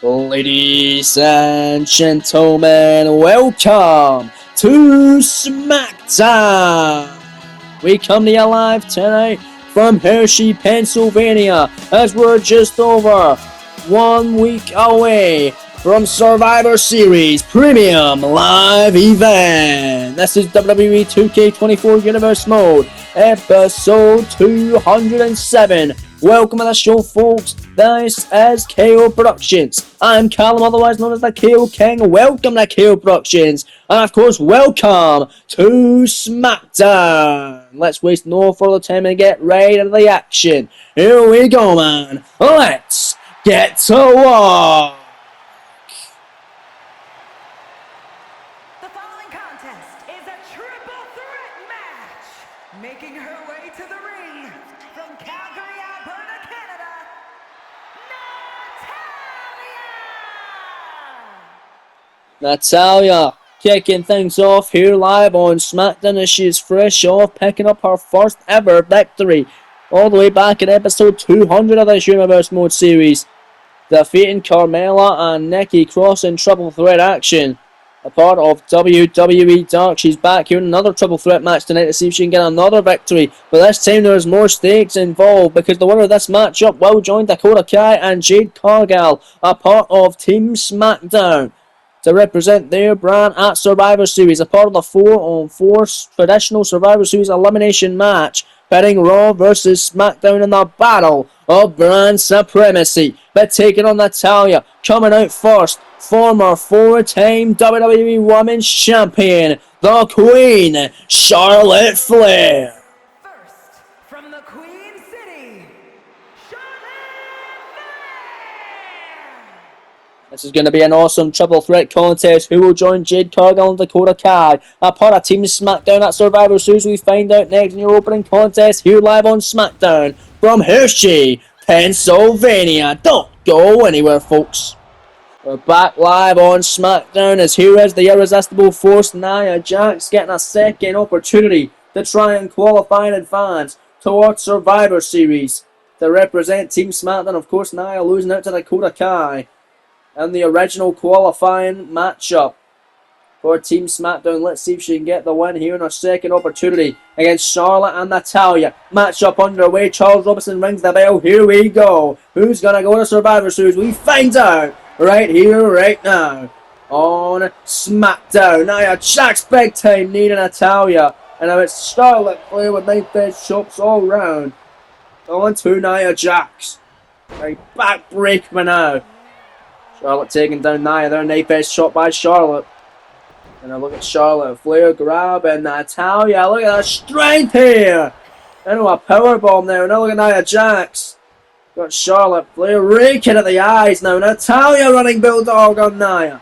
Ladies and gentlemen, welcome to Smackdown! We come to you live tonight from Hershey, Pennsylvania, as we're just over 1 week away from Survivor Series Premium Live Event. This is WWE 2K24 Universe Mode, episode 207. Welcome to the show, folks. This is KO Productions. I'm Callum, otherwise known as the KO King. Welcome to KO Productions. And of course, welcome to Smackdown. Let's waste no further time and get right into the action. Here we go, man. Let's get to work. The following contest is a triple threat match. Making her way to the ring from Calgary, Alberta, Canada, Natalya kicking things off here live on SmackDown as she is fresh off picking up her first ever victory all the way back in episode 200 of this Universe Mode series, defeating Carmella and Nikki Cross in triple threat action. A part of WWE Dark, she's back here in another triple threat match tonight to see if she can get another victory. But this time there's more stakes involved because the winner of this matchup will join Dakota Kai and Jade Cargill, a part of Team SmackDown, to represent their brand at Survivor Series, a part of the 4-on-4 traditional Survivor Series elimination match, pitting Raw versus SmackDown in the battle of brand supremacy. But taking on Natalya, coming out first, former 4-time WWE Women's Champion, the Queen, Charlotte Flair. first from the Queen City, Charlotte Flair. This is going to be an awesome triple threat contest. Who will join Jade Cargill and Dakota Kai? A part of Team SmackDown at Survivor Series. We find out next in your opening contest here live on SmackDown from Hershey, Pennsylvania. Don't go anywhere, folks. We're back live on SmackDown as here is the irresistible force, Nia Jax, getting a second opportunity to try and qualify in advance towards Survivor Series to represent Team SmackDown. Of course, Nia losing out to Dakota Kai in the original qualifying matchup for Team SmackDown. Let's see if she can get the win here in her second opportunity against Charlotte and Natalya. Matchup underway. Charles Robinson rings the bell. Here we go. Who's going to go to Survivor Series? We find out right here, right now on SmackDown. Nia Jax big time needing Natalya. And now it's Charlotte Flair with knife-edge chops all round. On to Nia Jax. Right, backbreaker now. Charlotte taking down Nia there. Knife-edge shot by Charlotte. And now look at Charlotte Flair grabbing Natalya. Look at that strength here. Into a powerbomb there. Now look at Nia Jax. Got Charlotte Flair raking at the eyes now. Natalya running bulldog on Nia.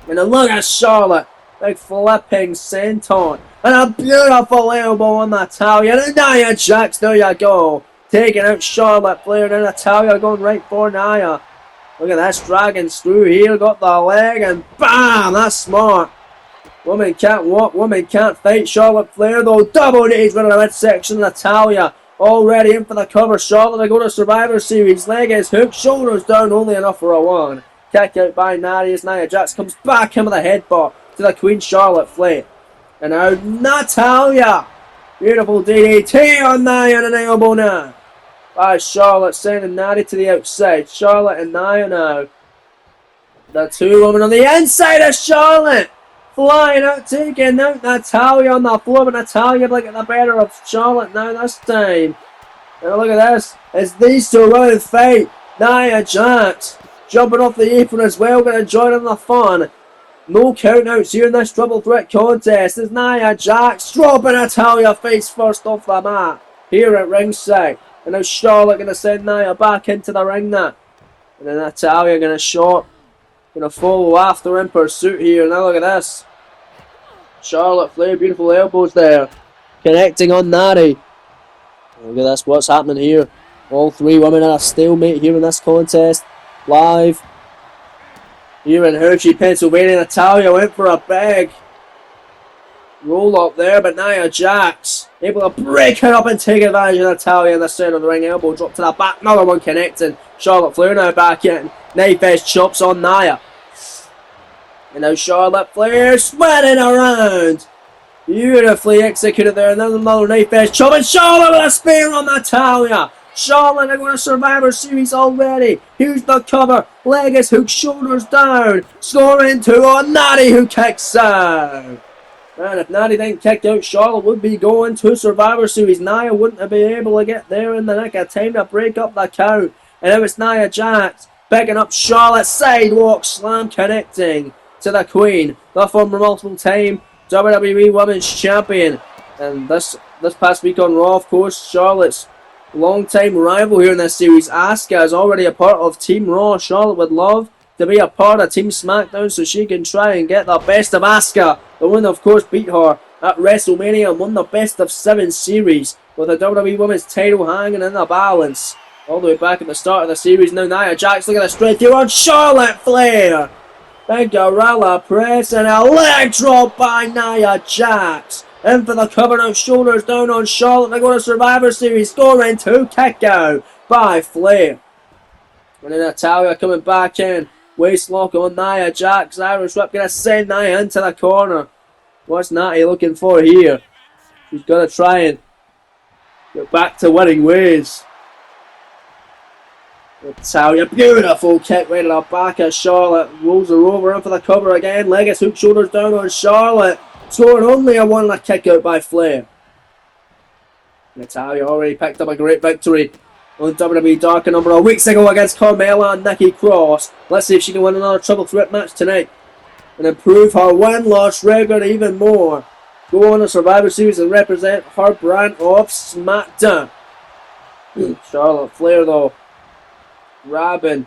And now look at Charlotte. Big flipping senton. And a beautiful elbow on Natalya. And Nia Jax, there you go. Taking out Charlotte Flair. And Natalya going right for Nia. Look at this, dragging through here, got the leg, and BAM! That's smart. Woman can't walk, woman can't fight. Charlotte Flair, though, double knees right in the midsection. Natalya already in for the cover. Charlotte to go to Survivor Series. Leg is hooked, shoulders down, only enough for a one. Kick out by Narius. Nia Jax comes back in with a headbutt to the Queen Charlotte Flair. And now Natalya. Beautiful DDT on Nia and an elbow now. By Charlotte sending Natty to the outside. Charlotte and Nia now. The two women on the inside of Charlotte. Flying out, taking out Natalya on the floor. But Natalya like the better of Charlotte now this time. And look at this. It's these two running fight. Nia Jax jumping off the apron as well. Going to join in the fun. No countouts here in this triple threat contest. There's Nia Jax dropping Natalya face first off the mat. Here at ringside. And now Charlotte going to send Nia back into the ring now. And then Natalya going to follow after in pursuit here. Now look at this. Charlotte Flair, beautiful elbows there. Connecting on Natty. Look at this, what's happening here. All three women are a stalemate here in this contest. Live. Here in Hershey, Pennsylvania. Natalya went for a big Roll up there, but Nia Jax able to break her up and take advantage of Natalya in the centre of the ring. Elbow drop to the back, another one connecting. Charlotte Flair now back in. Knife edge chops on Nia. And now Charlotte Flair spinning around. Beautifully executed there. Another knife edge chop, and Charlotte with a spear on Natalya. Charlotte are going to Survivor Series already. Here's the cover. Leg is hooked, shoulders down. Scoring 2 on Natty, who kicks out. And if Natty didn't kick out, Charlotte would be going to Survivor Series. Nia wouldn't be able to get there in the nick of time to break up the count. And now it's Nia Jax picking up Charlotte. Sidewalk slam connecting to the Queen. The former multiple-time WWE Women's Champion. And this past week on Raw, of course, Charlotte's long-time rival here in this series, Asuka, is already a part of Team Raw. Charlotte would love to be a part of Team Smackdown so she can try and get the best of Asuka. The one, of course, beat her at WrestleMania and won the best of 7 series with the WWE Women's title hanging in the balance. All the way back at the start of the series. Now Nia Jax, look at the straight here on Charlotte Flair. Big gorilla press and a leg drop by Nia Jax. In for the cover now, shoulders down on Charlotte. They go to Survivor Series, scoring 2, kick out by Flair. And then Natalya coming back in. Waist lock on Nia Jax. Irish whip going to send Nia into the corner. What's Natty looking for here? She's going to try and get back to winning ways. Natalya, beautiful kick right at the back of Charlotte. Rolls her over in for the cover again. Leg is hooked, shoulders down on Charlotte. Scoring only a 1 kick out by Flair. Natalya already picked up a great victory on WWE Dark a number of weeks ago against Carmella and Nikki Cross. Let's see if she can win another triple threat match tonight and improve her win-loss record even more. Go on to Survivor Series and represent her brand of SmackDown. Charlotte Flair though grabbing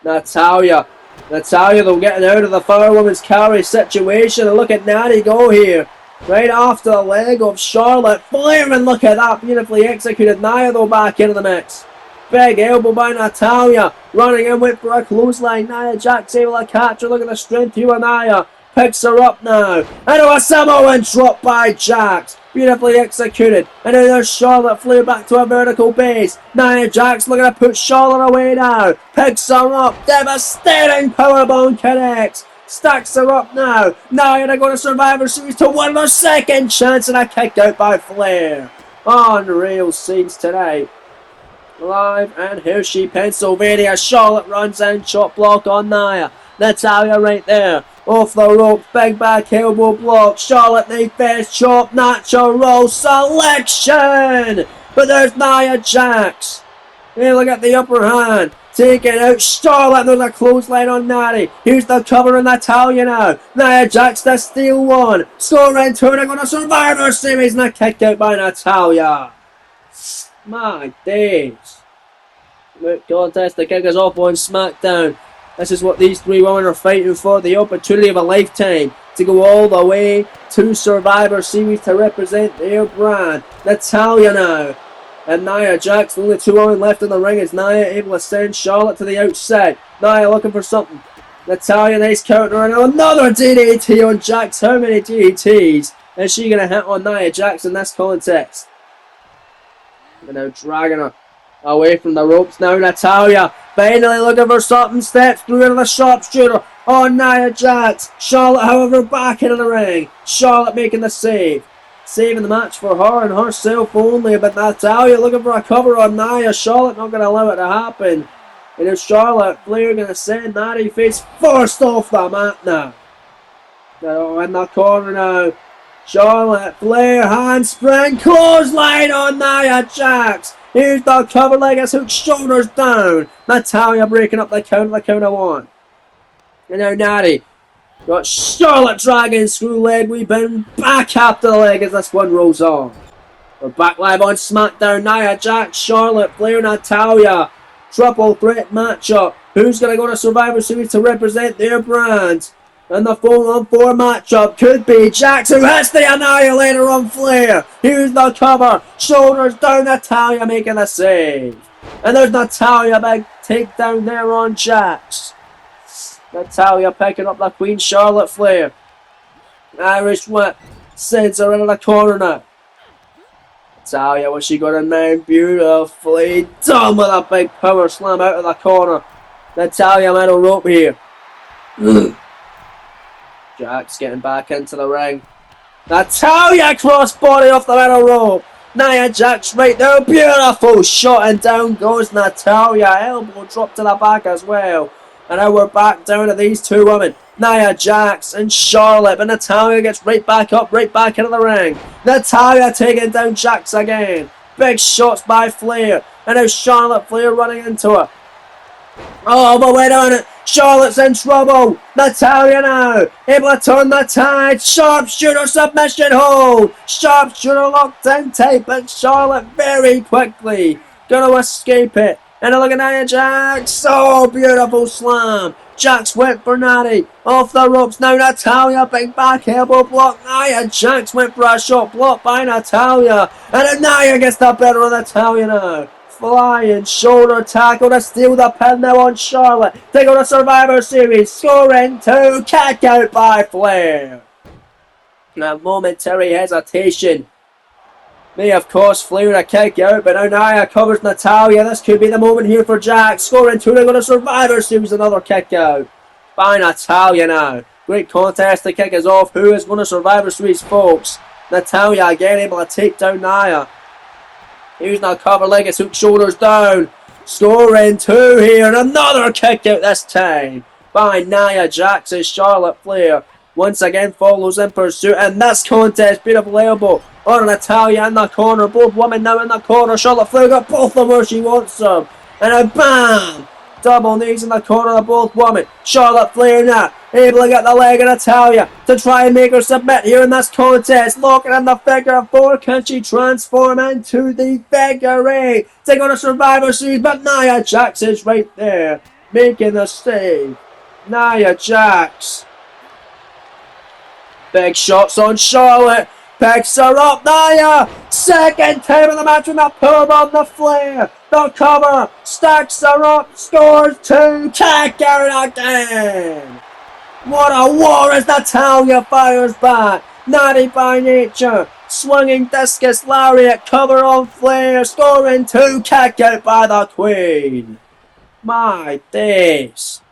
Natalya. Natalya though getting out of the Firewoman's carry situation, and look at Natty go here. Right after the leg of Charlotte Flair, and look at that, beautifully executed. Nia though back into the mix. Big elbow by Natalya, running in, wait for a clothesline. Nia Jax able to catch her, look at the strength here of Nia. Picks her up now, and a Samoan drop by Jax. Beautifully executed, and then there's Charlotte Flair back to a vertical base. Nia Jax looking to put Charlotte away now. Picks her up, devastating powerbomb connects. Stacks her up now. Nia to go to Survivor Series to win their second chance, and a kick out by Flair. Unreal scenes tonight. Live in Hershey, Pennsylvania. Charlotte runs in, chop block on Nia. Natalya right there. Off the rope, big back elbow block. Charlotte knife fast chop, nacho roll selection. But there's Nia Jax. Hey, look at the upper hand. Taking out Charlotte. There's a clothesline on Natty. Here's the cover of Natalya now. Nia Jax to steal one. Scoring 2 to go to Survivor Series, and a kick out by Natalya. My days. Look, contest to kick us off on Smackdown. This is what these 3 women are fighting for. The opportunity of a lifetime to go all the way to Survivor Series to represent their brand. Natalya now. And Nia Jax, the only 2 women left in the ring. Is Nia able to send Charlotte to the outside? Nia looking for something. Natalya, nice counter, and another DDT on Jax. How many DDTs is she going to hit on Nia Jax in this contest? And now dragging her away from the ropes. Now Natalya finally looking for something. Steps through into the sharpshooter on Nia Jax. Charlotte, however, back into the ring. Charlotte making the save. Saving the match for her and herself only, but Natalya looking for a cover on Nia. Charlotte not going to allow it to happen. And it's Charlotte Flair going to send Natty face first off the mat now. Now in the corner now. Charlotte Flair handspring clothesline on Nia Jax. Here's the cover, leg is hooked, shoulders down. Natalya breaking up the count of 1. And now Natty. Got Charlotte dragging screw leg. We've been back after the leg as this one rolls on. We're back live on Smackdown. Nia Jax, Charlotte Flair, Natalya. Triple threat matchup. Who's going to go to Survivor Series to represent their brand? And the 4-on-4 matchup could be Jax, who hits the Annihilator on Flair. Here's the cover. Shoulders down, Natalya making a save. And there's Natalya, big takedown there on Jax. Natalya picking up the Queen, Charlotte Flair. Irish whip. Sends her into the corner now. Natalya, what's she got in there? Beautifully done with a big power slam out of the corner. Natalya middle rope here. Jax getting back into the ring. Natalya crossbody off the middle rope. Nia Jax right there. Beautiful shot, and down goes Natalya. Elbow drop to the back as well. And now we're back down to these two women. Nia Jax and Charlotte. But Natalya gets right back up, right back into the ring. Natalya taking down Jax again. Big shots by Flair. And now Charlotte Flair running into her. Oh, but wait a minute. Charlotte's in trouble. Natalya now able to turn the tide. Sharpshooter submission hold. Sharpshooter locked in tight, but Charlotte very quickly gonna escape it. And a look at Nia Jax. So beautiful slam. Jax went for Natty. Off the ropes now. Natalya, big back elbow block. Nia Jax went for a shot blocked by Natalya. And then Nia gets the better of Natalya now. Flying shoulder tackle to steal the pin now on Charlotte. They go to Survivor Series. Scoring 2. Kick out by Flair. Now momentary hesitation may have cost Flair a kick out, but now Nia covers Natalya. This could be the moment here for Jax. Scoring 2. They go to Survivor Series. Another kick out by Natalya now. Great contest to kick us off. Who is going to Survivor Series, folks? Natalya again able to take down Nia. Here's now cover leg, hook shoulders down. Scoring 2 here, and another kick out this time by Nia Jax as Charlotte Flair once again follows in pursuit. And this contest, beautiful elbow on Natalya in the corner. Both women now in the corner. Charlotte Flair got both of them where she wants them. And then bam! Double knees in the corner of both women. Charlotte Flair now able to get the leg of Natalya to try and make her submit here in this contest. Locking in the figure 4. Can she transform into the figure 8 to go to Survivor Series? But Nia Jax is right there making the save. Nia Jax. Big shots on Charlotte. Picks her up, Nia. Second time in the match with that powerbomb the Flair. The cover. Stacks her up. Scores 2. Kick out again. What a war as Natalya fires back. Natty by nature. Swinging discus lariat. Cover on Flair. Scoring 2. Kick out by the Queen. My days.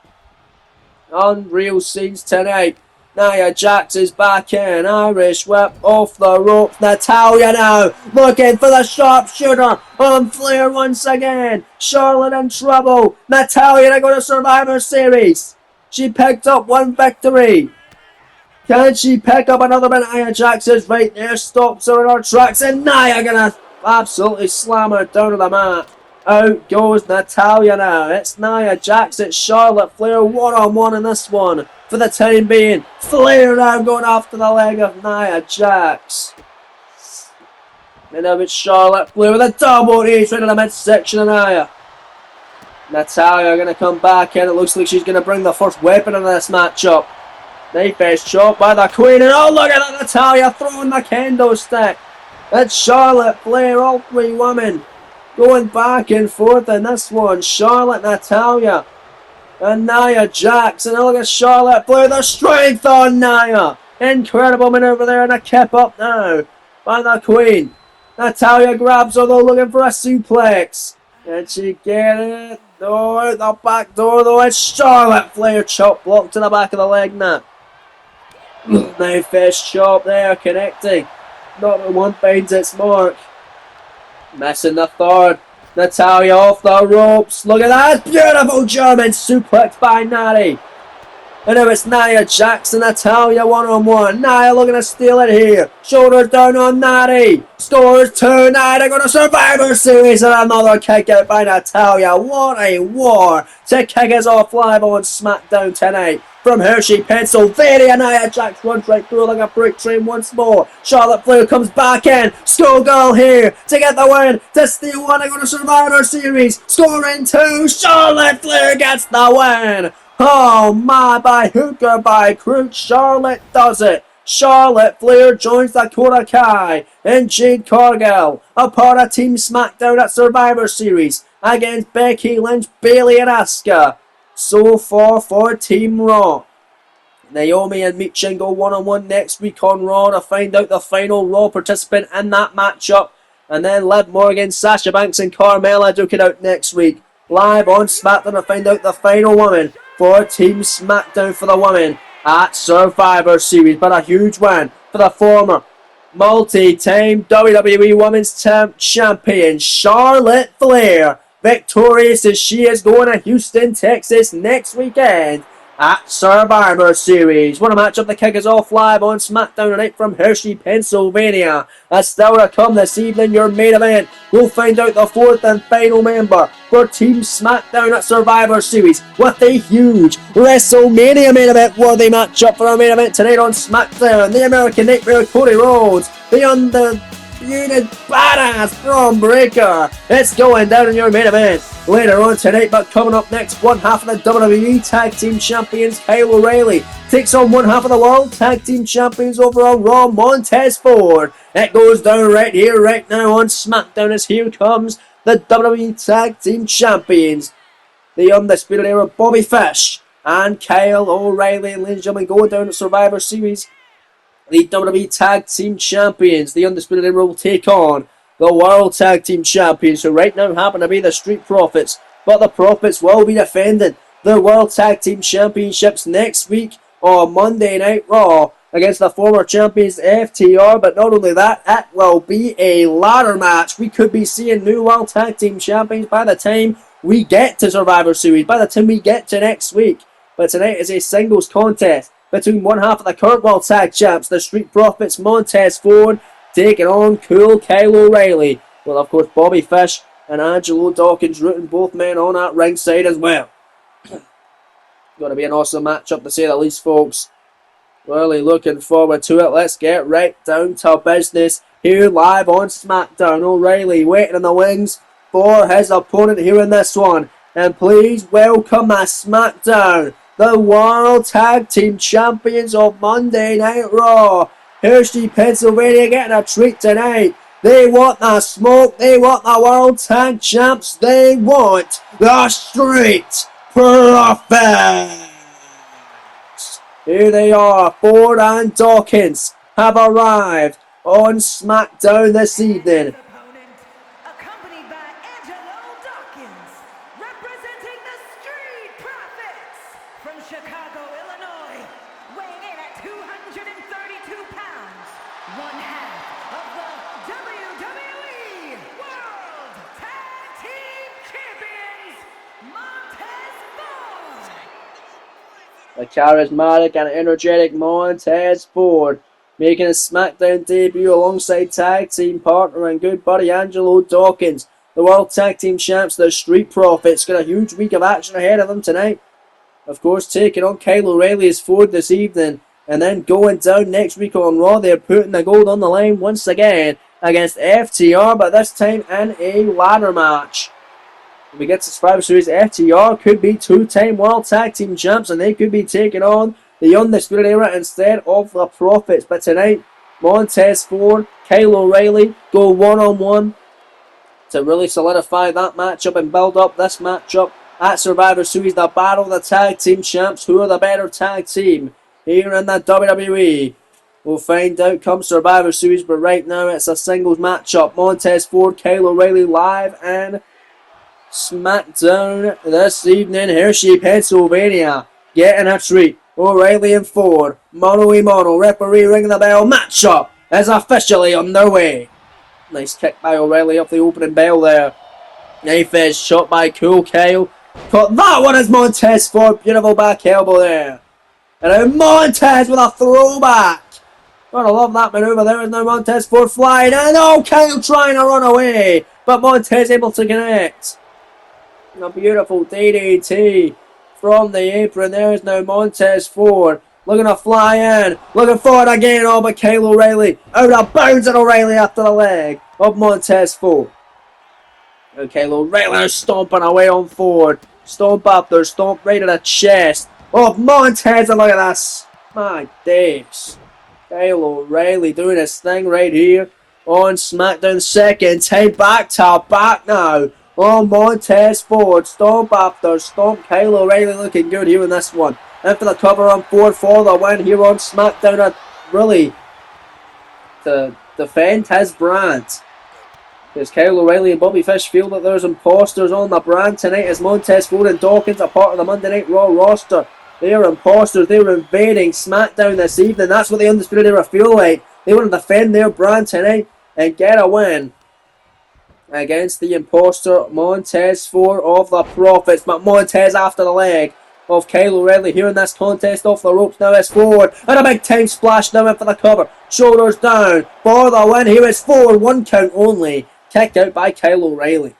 Unreal scenes tonight. Nia Jax is back in. Irish whip off the ropes. Natalya now looking for the sharpshooter on Flair once again. Charlotte in trouble. Natalya to go to Survivor Series. She picked up one victory. Can she pick up another one? Nia Jax is right there. Stops her in her tracks. And Nia gonna absolutely slam her down to the mat. Out goes Natalya now. It's Nia Jax. It's Charlotte Flair one-on-one in this one. For the time being, Flair now going after the leg of Nia Jax. And now it's Charlotte Flair with a double knee right in the midsection of Nia. Natalya going to come back in. It looks like she's going to bring the first weapon into this matchup. Knife edge chop by the Queen. And oh, look at that, Natalya throwing the kendo stick. It's Charlotte Flair, all three women going back and forth in this one. Charlotte, Natalya, and Nia Jax. And look at Charlotte Flair, the strength on Nia. Incredible maneuver there, and a kip up now by the Queen. Natalya grabs her though, looking for a suplex. Can she get it? No, out the back door though. It's Charlotte Flair, chop block to the back of the leg now. Knife edge chop there, connecting. Not one finds its mark. Missing the third. Natalya off the ropes. Look at that. Beautiful German suplex by Natty. And now it's Nia Jax and Natalya one-on-one. Nia looking to steal it here. Shoulders down on Natty. Scores 2. Nia going to Survivor Series. And another kick out by Natalya. What a war to kick us off live on Smackdown tonight. From Hershey, Pennsylvania, Nia Jax runs right through like a freight train once more. Charlotte Flair comes back in. Skullgirl here to get the win. To steal one and go to Survivor Series. Scoring 2. Charlotte Flair gets the win. Oh my, by hook or by crook, Charlotte does it. Charlotte Flair joins Dakota Kai and Jade Cargill, a part of Team Smackdown at Survivor Series against Becky Lynch, Bayley and Asuka. So far for Team Raw. Naomi and Michin go one-on-one next week on Raw to find out the final Raw participant in that matchup. And then Liv Morgan, Sasha Banks and Carmella duking out next week. Live on SmackDown to find out the final woman for Team SmackDown for the women at Survivor Series. But a huge win for the former multi-time WWE Women's Champion Charlotte Flair. Victorious as she is going to Houston, Texas next weekend at Survivor Series. What a matchup to kick us off live on SmackDown tonight from Hershey, Pennsylvania. That's still to come this evening, your main event. We'll find out the fourth and final member for Team SmackDown at Survivor Series with a huge WrestleMania main event worthy matchup for our main event tonight on SmackDown. The American Nightmare Cody Rhodes, the undisputed badass Braun Breaker. It's going down in your main event later on tonight, but coming up next, one half of the WWE Tag Team Champions Kyle O'Reilly takes on one half of the World Tag Team Champions over on Raw, Montez Ford. It goes down right here, right now on SmackDown as here comes the WWE Tag Team Champions, the Undisputed Era Bobby Fish and Kyle O'Reilly. Ladies and gentlemen, going down at Survivor Series, the WWE Tag Team Champions, the Undisputed Era, will take on the World Tag Team Champions, who right now happen to be the Street Profits. But the Profits will be defending the World Tag Team Championships next week on Monday Night Raw against the former champions FTR. But not only that, it will be a ladder match. We could be seeing new World Tag Team Champions by the time we get to Survivor Series, by the time we get to next week. But tonight is a singles contest between one half of the current World Tag Champs, the Street Profits, Montez Ford, taking on Cool Kyle O'Reilly. Well, of course, Bobby Fish and Angelo Dawkins rooting both men on at ringside as well. Going to be an awesome matchup to say the least, folks. Really looking forward to it. Let's get right down to business here live on SmackDown. O'Reilly waiting in the wings for his opponent here in this one. And please welcome at SmackDown the World Tag Team Champions of Monday Night Raw. Hershey, Pennsylvania getting a treat tonight. They want the smoke. They want the World Tag Champs. They want the Street Profits. Here they are. Ford and Dawkins have arrived on SmackDown this evening. Accompanied by Angelo Dawkins, representing the Street Profits from Chicago, Illinois, weighing in at 232 pounds, one half of the WWE World Tag Team Champions, Montez Ford. The charismatic and energetic Montez Ford making his SmackDown debut alongside tag team partner and good buddy Angelo Dawkins. The World Tag Team Champs, the Street Profits, got a huge week of action ahead of them tonight. Of course, taking on Kyle O'Reilly as Ford this evening, and then going down next week on Raw. They're putting the gold on the line once again against FTR, but this time in a ladder match. When we get to Survivor Series, FTR could be two-time World Tag Team Champs, and they could be taking on the Undisputed Era instead of the Profits. But tonight, Montez Ford, Kyle O'Reilly go one-on-one to really solidify that matchup and build up this matchup at Survivor Series, the battle of the Tag Team Champs. Who are the better tag team here in the WWE? We'll find out come Survivor Series, but right now it's a singles matchup. Montez Ford, Kyle O'Reilly live and SmackDown this evening. Hershey, Pennsylvania getting a treat. O'Reilly and Ford, mono-a-mono, referee ringing the bell. Matchup is officially underway. Nice kick by O'Reilly off the opening bell there. Knife edge shot by Cool Kyle. Caught that one as Montez Ford. Beautiful back elbow there. And then Montez with a throwback. Gotta love that maneuver there. And now Montez Ford flying. And oh, Kyle trying to run away. But Montez able to connect. And a beautiful DDT from the apron. There's now Montez Ford looking to fly in, looking forward again. Oh, but Kyle O'Reilly out of bounds, and O'Reilly after the leg of Montez Ford. And Kyle O'Reilly stomping away on Ford. Stomp after stomp right to the chest of Montez, and look at this. My days. Kyle O'Reilly doing his thing right here on SmackDown. Second time back to back now. Oh, Montez Ford, stomp after stomp. Kyle O'Reilly looking good here in this one. in for the cover on 4 for the win here on SmackDown. Really to defend his brand. Because Kyle O'Reilly and Bobby Fish feel that there's imposters on the brand tonight as Montez Ford and Dawkins are part of the Monday Night Raw roster. They are imposters. They were invading SmackDown this evening. That's what the Undisputed Era feel like. They want to defend their brand tonight and get a win against the imposter Montez Ford of the Profits. But Montez after the leg of Kyle O'Reilly here in this contest off the ropes now is Ford. And a big time splash now in for the cover. Shoulders down for the win. Here is Ford. 1 count only. Kicked out by Kyle O'Reilly.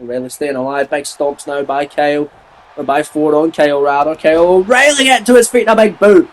O'Reilly staying alive. Big stomps now by Kyle. Or by Ford on Kyle rather. Kyle O'Reilly getting to his feet and a big boot.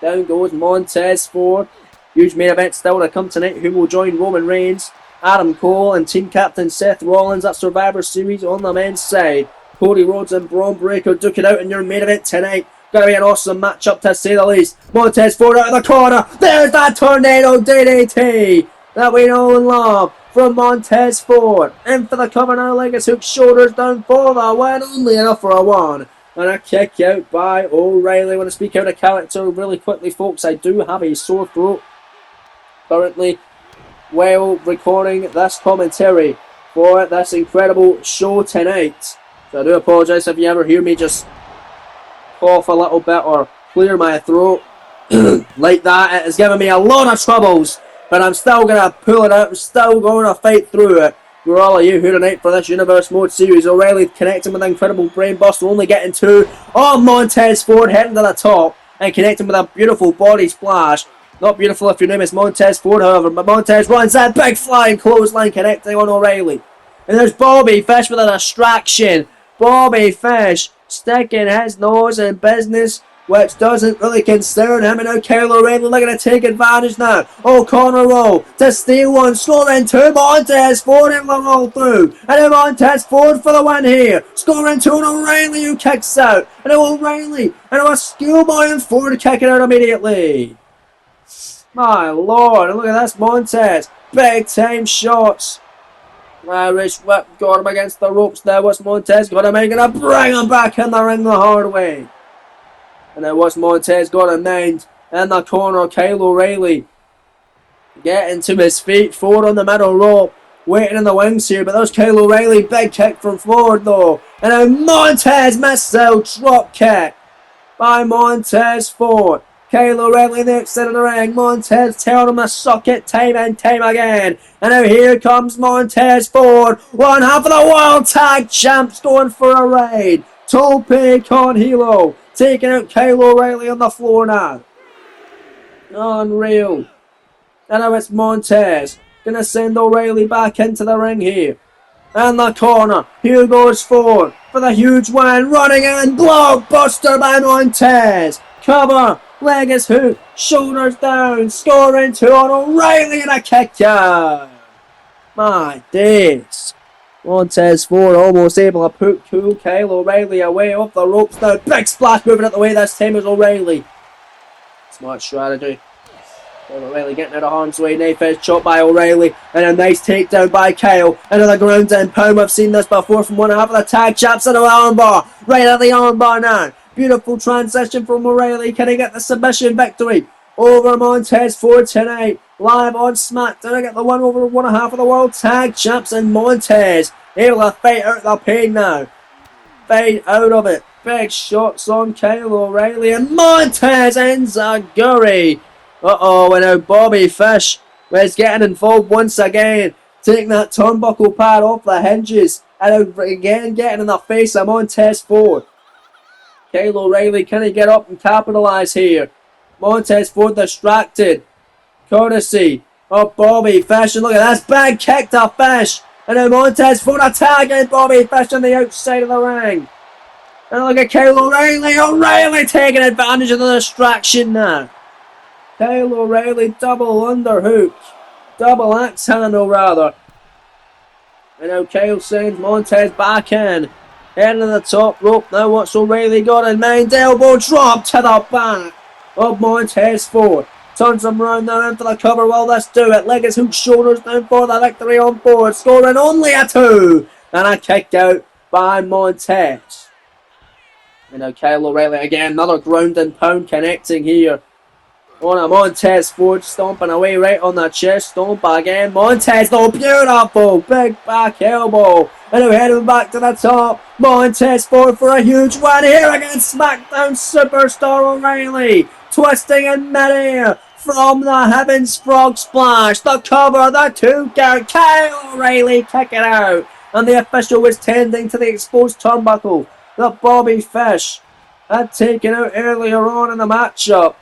Down goes Montez Ford. Huge main event still to come tonight. Who will join Roman Reigns, Adam Cole and team captain Seth Rollins at Survivor Series on the men's side. Cody Rhodes and Braun Breaker duke it out in your main event tonight. Gonna be an awesome matchup to say the least. Montez Ford out of the corner. There's that tornado DDT that we know and love from Montez Ford. In for the cover now. Legacy hook, shoulders down for the win. Only enough for a 1. And a kick out by O'Reilly. I want to speak out of character really quickly, folks. I do have a sore throat currently while recording this commentary for this incredible show tonight. So I do apologise if you ever hear me just cough a little bit or clear my throat like that. It has given me a lot of troubles, but I'm still going to pull it out. I'm still going to fight through it. For all of you who tonight for this Universe Mode series, O'Reilly connecting with an incredible brain buster, only getting 2 on Montez Ford, heading to the top and connecting with a beautiful body splash. Not beautiful if your name is Montez Ford, however, but Montez runs that big flying clothesline connecting on O'Reilly. And there's Bobby Fish with a distraction. Bobby Fish sticking his nose in business, which doesn't really concern him. And now Kyle O'Reilly looking to take advantage now. Oh, corner roll to steal one. Scoring 2. Montez Ford in the roll through. And then Montez Ford for the win here. Scoring 2 and O'Reilly who kicks out. And now O'Reilly. And now a schoolboy and Ford kicking out immediately. My lord. And look at this Montez. Big time shots. Irish whip got him against the ropes there. What's Montez got him? Gonna bring him back in the ring the hard way. And then what's Montez got him named in the corner? Kyle O'Reilly getting to his feet. Ford on the middle rope. Waiting in the wings here. But there's Kyle O'Reilly. Big kick from Ford though. And then Montez missile drop kick by Montez Ford. Kyle O'Reilly next in the ring. Montez telling him to suck it time and time again. And now here comes Montez Ford. 1 half of the World Tag Champs going for a ride. Tope con Hilo. Taking out Kyle O'Reilly on the floor now. Unreal. And now it's Montez. Gonna send O'Reilly back into the ring here. And the corner. Here goes Ford for the huge win. Running in. Blockbuster by Montez. Cover. Leg is hook. Shoulders down. Scoring 2 on O'Reilly and a kick out. My days. Montez Ford almost able to put cool Kyle O'Reilly away off the ropes now. Big splash moving out the way this time is O'Reilly. Smart strategy. Kyle O'Reilly getting out of harm's way. Knife edge chop by O'Reilly. And a nice takedown by Kyle. Into the ground and pound. We've seen this before from 1 half of the tag chaps into the armbar. Right at the armbar now. Beautiful transition from O'Reilly. Can he get the submission victory over Montez Ford tonight? Live on SmackDown. I get the one over 1 half of the World Tag Champs and Montez able to fight out the pain now. Fight out of it. Big shots on Kyle O'Reilly and Montez Enzaguri. And now Bobby Fish is getting involved once again. Taking that turnbuckle pad off the hinges. And again getting in the face of Montez Ford. Kyle O'Reilly, can he get up and capitalise here? Montez Ford distracted. Courtesy of Bobby Fish. And look at this big kick to Fish. And now Montez Ford attacking Bobby Fish on the outside of the ring. And look at Kyle O'Reilly. O'Reilly taking advantage of the distraction now. Kyle O'Reilly double underhook. Double axe handle rather. And now Kyle sends Montez back in. Heading to the top rope now. What's O'Reilly got in mind? Elbow drop to the back of Montez Ford. Turns him round now into the cover. Well, let's do it. Leg is hook, shoulders down for the victory on Ford. Scoring only a 2. And a kick out by Montez. And now Kyle O'Reilly again, another ground and pound connecting here. On a Montez Ford, stomping away right on the chest, stomp again. Montez, though, beautiful, big back elbow. And now heading back to the top. Montez Ford for a huge one here against SmackDown superstar O'Reilly. Twisting in midair from the Heavens Frog Splash. The cover, the 2 count. Kyle O'Reilly kick it out. And the official was tending to the exposed turnbuckle that Bobby Fish had taken out earlier on in the matchup.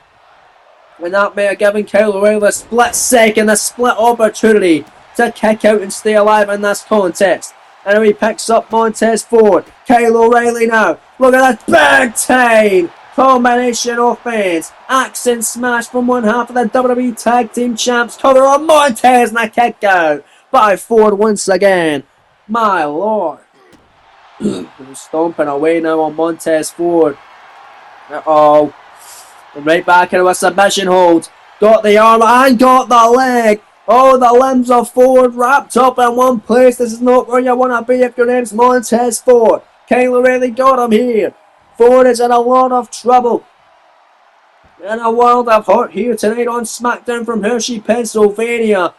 And that may have given Kyle O'Reilly a split second, a split opportunity to kick out and stay alive in this contest. And now he picks up Montez Ford. Kyle O'Reilly now. Look at that big time combination offense. Axe and smash from one half of the WWE Tag Team Champs. Cover on Montez and a kick out by Ford once again. My lord. He's stomping away now on Montez Ford. Uh-oh. Right back into a submission hold. Got the arm and got the leg. Oh, the limbs of Ford wrapped up in one place. This is not where you want to be if your name's Montez Ford. Kyle O'Reilly got him here. Ford is in a lot of trouble. In a world of hurt here tonight on SmackDown from Hershey, Pennsylvania.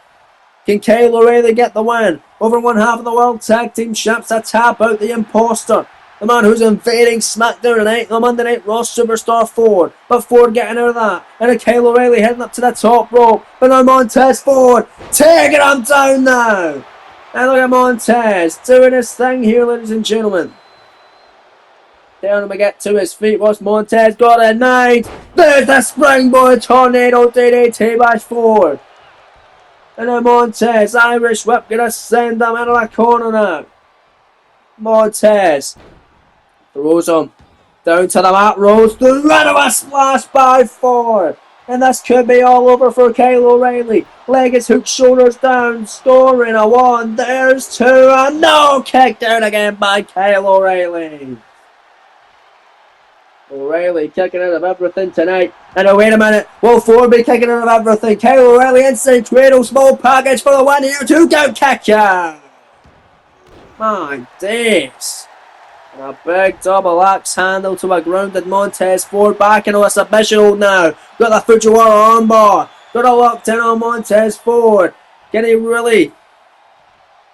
Can Kyle O'Reilly get the win over one half of the World Tag Team Champs to tap out the imposter? The man who's invading SmackDown tonight, the Monday Night Raw superstar Ford. But Ford getting out of that. And Kyle O'Reilly heading up to the top rope. But now Montez Ford taking him down now. And look at Montez doing his thing here, ladies and gentlemen. Down we get to his feet. What's Montez got a 9? There's the springboard tornado DDT by Ford. And now Montez, Irish whip, gonna send him into the corner now. Montez throws him down to the mat, rolls through, right of a splash by Ford. And this could be all over for Kyle O'Reilly. Leg is hooked, shoulders down, scoring a 1. There's 2, and no, kicked out again by Kyle O'Reilly. O'Reilly kicking out of everything tonight. And now wait a minute, will Ford be kicking out of everything? Kyle O'Reilly inside cradle, small package for the 1 here, 2 count kick out. My days. And a big double axe handle to a grounded Montez Ford back into a submission hold now. Got the Fujiwara armbar. Got a locked in on Montez Ford. Can he really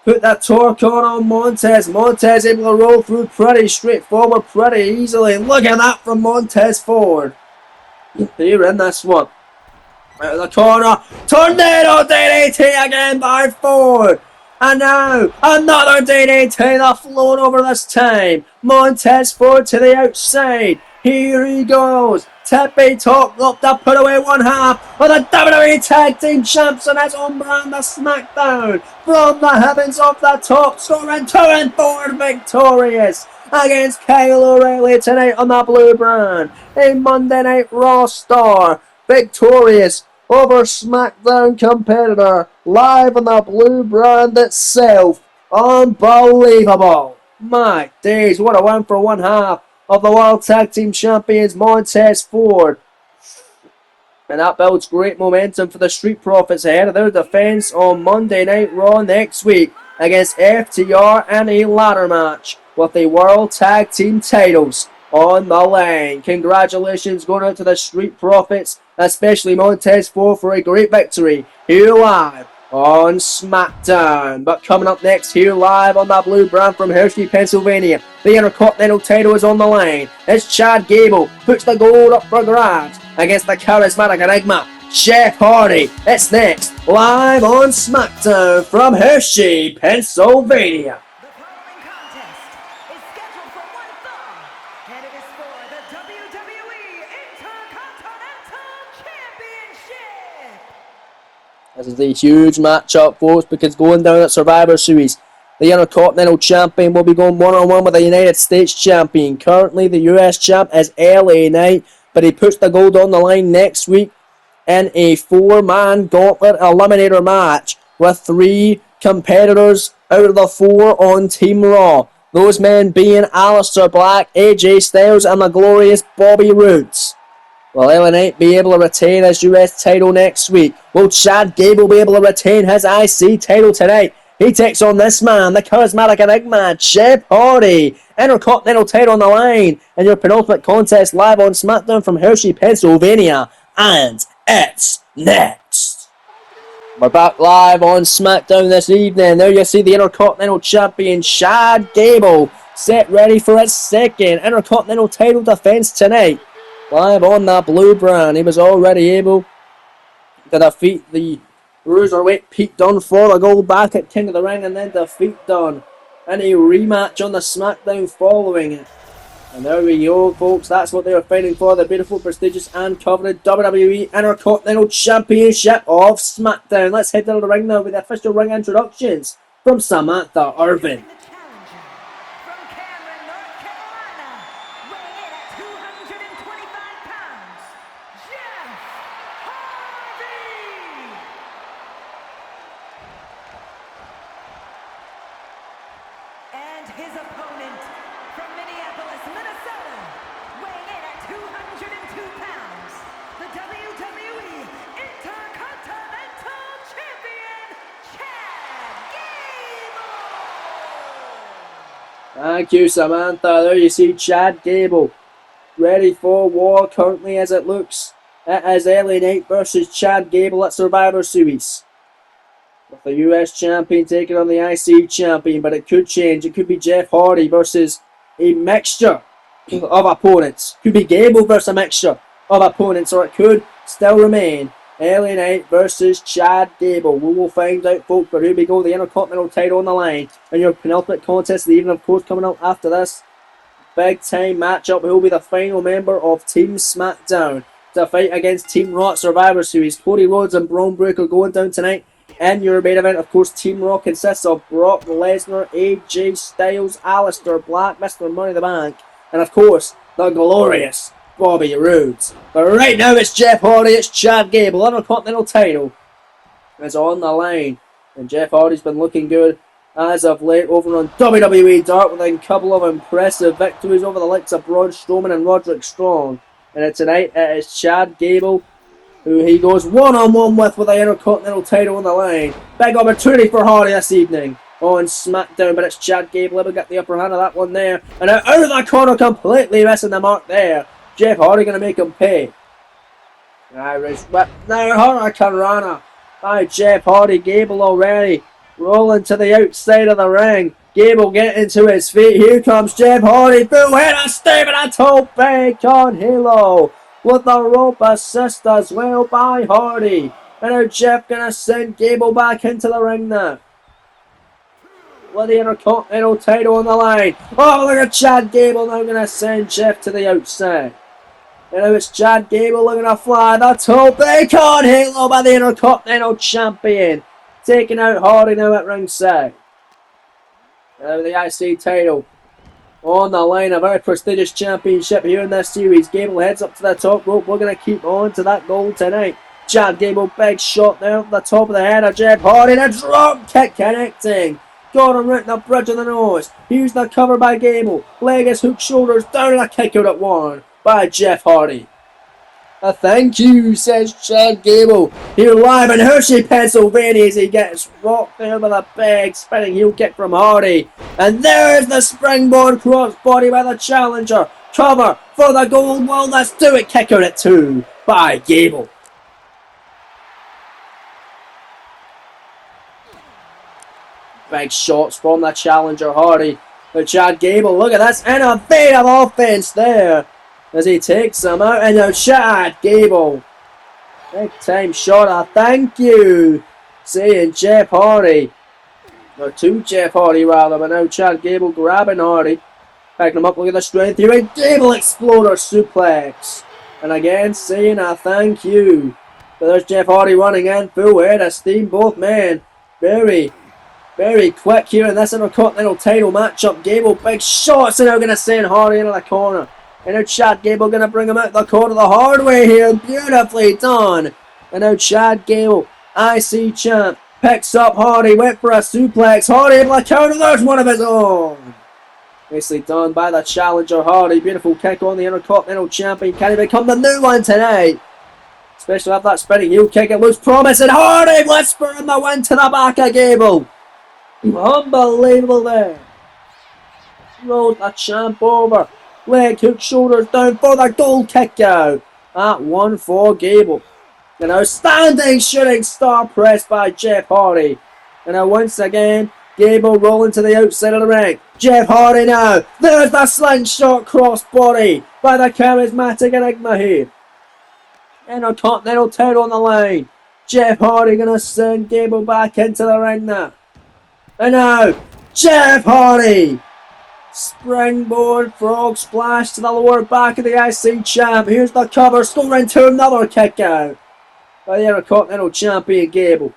put that torque on Montez? Montez able to roll through pretty straightforward, pretty easily. Look at that from Montez Ford. Here in this one. Out of the corner. Tornado DDT again by Ford. And now, another DDT, the float over this time. Montez Ford to the outside. Here he goes. Tippy top rope to put away one half of the WWE Tag Team Champs on his own brand of SmackDown. From the heavens of the top, scoring 2 and Ford victorious against Kyle O'Reilly tonight on the blue brand. A Monday Night Raw star, victorious over SmackDown competitor, live on the blue brand itself. Unbelievable. My days, what a win for one half of the World Tag Team Champions, Montez Ford. And that builds great momentum for the Street Profits ahead of their defense on Monday Night Raw next week against FTR in a ladder match with the World Tag Team titles on the line. Congratulations going out to the Street Profits, especially Montez Ford, for a great victory here live on SmackDown. But coming up next here live on that blue brand from Hershey, Pennsylvania, the Intercontinental title is on the line. It's Chad Gable puts the gold up for grabs against the charismatic enigma Jeff Hardy. It's next live on SmackDown from Hershey, Pennsylvania. This is a huge matchup, folks, because going down at Survivor Series, the Intercontinental Champion will be going one-on-one with the United States Champion. Currently, the US Champ is LA Knight, but he puts the gold on the line next week in a 4-man gauntlet eliminator match with 3 competitors out of the 4 on Team Raw. Those men being Aleister Black, AJ Styles, and the glorious Bobby Roode. Will LA Knight be able to retain his US title next week? Will Chad Gable be able to retain his IC title tonight? He takes on this man, the charismatic enigma, Jeff Hardy. Intercontinental title on the line. And your penultimate contest live on Smackdown from Hershey, Pennsylvania. And it's next. We're back live on Smackdown this evening. There you see the Intercontinental Champion, Chad Gable, set ready for his second Intercontinental title defense tonight. Live on that blue brand. He was already able to defeat the Cruiserweight Pete Dunne for the gold back at King of the Ring and then defeat Dunne in a rematch on the Smackdown following it. And there we go, folks. That's what they were fighting for. The beautiful, prestigious, and coveted WWE Intercontinental Championship of Smackdown. Let's head down to the ring now with the official ring introductions from Samantha Irvin. His opponent from Minneapolis, Minnesota, weighing in at 202 pounds, the WWE Intercontinental Champion, Chad Gable! Thank you, Samantha. There you see Chad Gable, ready for war currently as it looks. It is LA Knight versus Chad Gable at Survivor Series. With the US Champion taking on the IC Champion, but it could change. It could be Jeff Hardy versus a mixture of opponents. Could be Gable versus a mixture of opponents, or it could still remain LA Knight versus Chad Gable. We will find out, folks, but here we go. The Intercontinental title on the line. And your penultimate contest of the evening, of course, coming up after this big time matchup. Who will be the final member of Team Smackdown to fight against Team Raw at Survivor Series? Cody Rhodes and Braun Breaker going down tonight. In your main event, of course, Team Raw consists of Brock Lesnar, AJ Styles, Aleister Black, Mr. Money in the Bank, and of course, the glorious Bobby Roode. But right now, it's Jeff Hardy, it's Chad Gable. Intercontinental title is on the line, and Jeff Hardy's been looking good as of late over on WWE Dark with a couple of impressive victories over the likes of Braun Strowman and Roderick Strong. And tonight, it is Chad Gable who he goes one-on-one with the Intercontinental title on the line. Big opportunity for Hardy this evening on SmackDown, but it's Chad Gable able to get the upper hand of that one there. And out of the corner, completely missing the mark there. Jeff Hardy going to make him pay. Irish whip. Now Hurricanrana by Jeff Hardy. Gable already rolling to the outside of the ring. Gable getting to his feet. Here comes Jeff Hardy. Full head of steam and a toe big on Halo. With the rope assist as well by Hardy. And now Jeff gonna send Gable back into the ring now. With the Intercontinental title on the line. Oh, look at Chad Gable now gonna send Jeff to the outside. And now it's Chad Gable looking to fly. The toe bacon Halo by the Intercontinental Champion. Taking out Hardy now at ringside. Now the IC title on the line, a very prestigious championship here in this series. Gable heads up to the top rope. We're going to keep on to that goal tonight. Chad Gable, big shot there at the top of the head of Jeff Hardy. And a drop kick connecting. Got him right in the bridge of the nose. Here's the cover by Gable. Leg is hook shoulders down and a kick out at one by Jeff Hardy. A thank you, says Chad Gable. Here live in Hershey, Pennsylvania, as he gets rocked there with a big spinning heel kick from Hardy. And there's the springboard crossbody by the challenger. Cover for the gold. Well, let's do it. Kick out at two by Gable. Big shots from the challenger Hardy. But Chad Gable, look at this innovative offense there. As he takes him out, and now Chad Gable. Big time shot, a thank you. Saying Jeff Hardy. Or to Jeff Hardy rather, but now Chad Gable grabbing Hardy. Picking him up, look at the strength here. And Gable exploder suplex. And again saying a thank you. But there's Jeff Hardy running in, full head of steam. Both men very quick here in this Intercontinental title matchup. Gable, big shots, and now going to send Hardy into the corner. And now Chad Gable going to bring him out the corner the hard way here. Beautifully done. And now Chad Gable, IC champ, picks up Hardy. Went for a suplex. Hardy able to counter. There's one of his own. Nicely done by the challenger Hardy. Beautiful kick on the Intercontinental champion. Can he become the new one tonight? Especially with that spinning heel kick. It looks promising. Hardy whispering the win to the back of Gable. Unbelievable there. Rolls the champ over. Leg hook, shoulders down for the goal kick out. At 1 for Gable. An outstanding shooting star press by Jeff Hardy. And now once again, Gable rolling to the outside of the ring. Jeff Hardy now. There's the slingshot crossbody by the charismatic Enigma here. Intercontinental title on the line. Jeff Hardy gonna send Gable back into the ring now. And now, Jeff Hardy. Springboard frog splash to the lower back of the IC champ. Here's the cover, scoring to another kick out by the Intercontinental Champion Gable.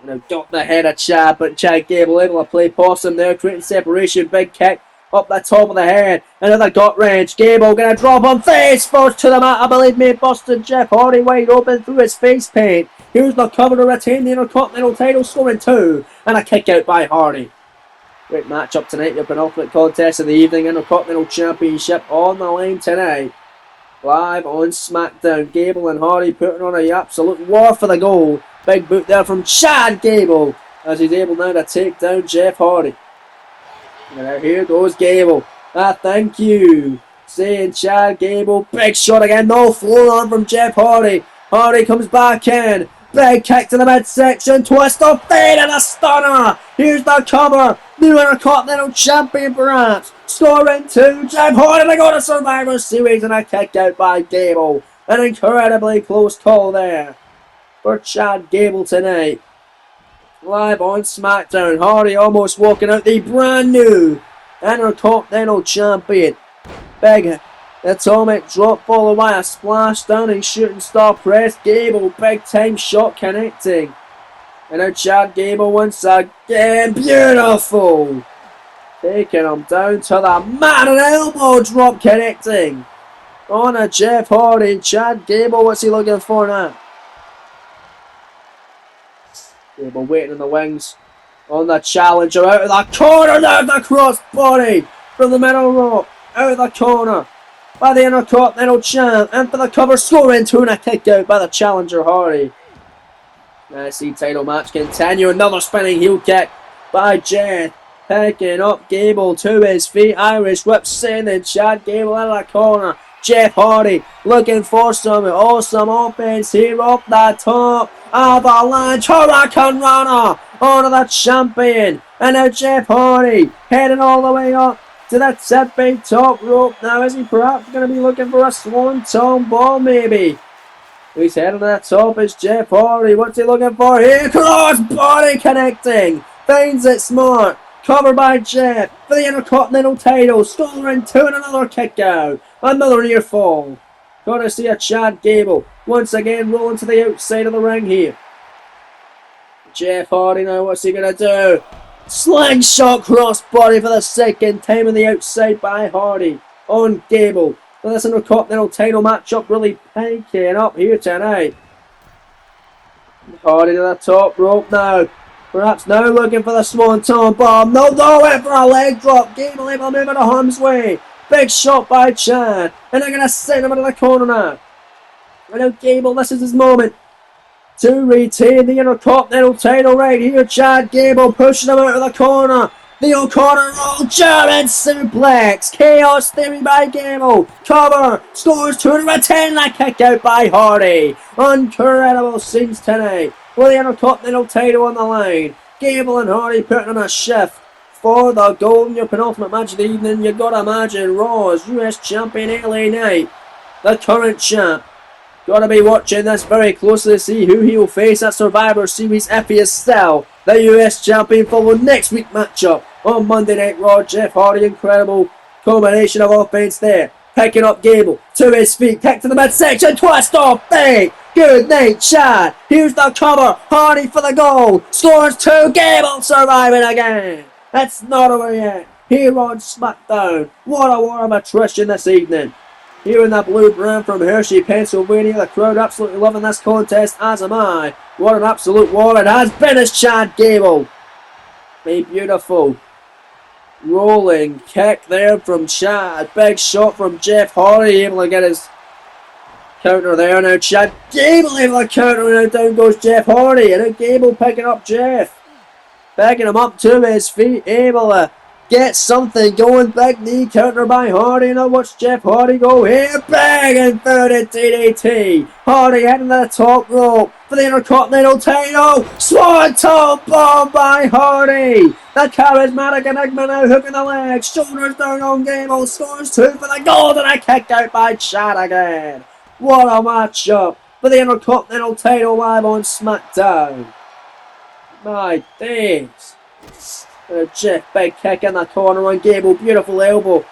Now got the head of Chad, but Chad Gable able to play possum there, creating separation. Big kick up the top of the head. Another gut wrench. Gable gonna drop on face first to the mat. I believe me busted Jeff Hardy wide open through his face paint. Here's the cover to retain the Intercontinental title, scoring 2. And a kick out by Hardy. Great matchup tonight, your penultimate contest of the evening. Intercontinental Championship on the line tonight. Live on Smackdown, Gable and Hardy putting on an absolute war for the goal. Big boot there from Chad Gable as he's able now to take down Jeff Hardy. And here goes Gable. Thank you. Saying Chad Gable. Big shot again. No flow on from Jeff Hardy. Hardy comes back in. Big kick to the midsection. Twist of fate and a stunner. Here's the cover. New Intercontinental Champion perhaps. Scoring 2. Jeff Hardy to go to Survivor Series and a kick out by Gable. An incredibly close call there for Chad Gable tonight. Live on Smackdown. Hardy almost walking out the brand new Intercontinental Champion. Big atomic drop followed by a splash down and shooting star press. Gable big time shot connecting. And now Chad Gable once again. Beautiful. Taking him down to the mat and elbow drop connecting. On a Jeff Hardy. Chad Gable, what's he looking for now? Gable waiting in the wings. On the challenger out of the corner. There's the crossbody from the middle rope. Out of the corner by the Intercontinental Champ. And for the cover, scoring 2 and a kick out by the challenger Hardy. IC title match continue. Another spinning heel kick by Jeff. Picking up Gable to his feet. Irish whip sending Chad Gable out of the corner. Jeff Hardy looking for some awesome offense here up the top. Avalanche Hurricane Runner onto the champion. And now Jeff Hardy heading all the way up to that tippy top rope. Now is he perhaps going to be looking for a swan-tom ball maybe? He's heading to the top is Jeff Hardy. What's he looking for here? Cross body connecting. Finds it smart. Covered by Jeff for the Intercontinental title. Scoring 2 and another kick out. Another near fall. Gonna see a Chad Gable once again rolling to the outside of the ring here. Jeff Hardy now, what's he gonna do? Slingshot crossbody for the second time on the outside by Hardy on Gable. Well, this Intercontinental title matchup really picking up here tonight. Hardy to the top rope now. Perhaps now looking for the Swanton Bomb. No, went for a leg drop. Gable able to move into harm's way. Big shot by Chad. And they're going to send him into the corner now. And now Gable, this is his moment to retain the Intercontinental title right here. Chad Gable pushing him out of the corner. The O'Connor roll, German suplex. Chaos theory by Gable. Cover. Scores 2 to retain that kick out by Hardy. Incredible scenes tonight. With the Intercontinental title on the line. Gable and Hardy putting on a shift for the gold in your penultimate match of the evening. You've got to imagine Raw's US Champion LA Knight, the current champ. Got to be watching this very closely to see who he will face at Survivor Series if he is still the US Champion for the next week matchup on Monday Night Raw. Jeff Hardy, incredible combination of offense there. Picking up Gable to his feet. Kick to the midsection. Twist off fake. Good night, Chad. Here's the cover. Hardy for the goal. Scores 2. Gable surviving again. It's not over yet. Here on Smackdown. What a war of attrition this evening. Here in the blue brand from Hershey, Pennsylvania. The crowd absolutely loving this contest, as am I. What an absolute war it has been as Chad Gable. A beautiful rolling kick there from Chad. Big shot from Jeff Hardy. Able to get his counter there. Now Chad Gable able to counter. Now down goes Jeff Hardy. And now Gable picking up Jeff. Picking him up to his feet, able to get something going. Big knee counter by Hardy. Now watch Jeff Hardy go here. Big and inverted DDT. Hardy heading to the top rope for the Intercontinental title. Swanton bomb by Hardy. The charismatic Enigma now hooking the legs. Shoulders down on Gable. Scores 2 for the gold, and a kick out by Chad again. What a matchup for the Intercontinental title live on Smackdown. My days. Jeff, big kick in the corner on Gable. Beautiful elbow.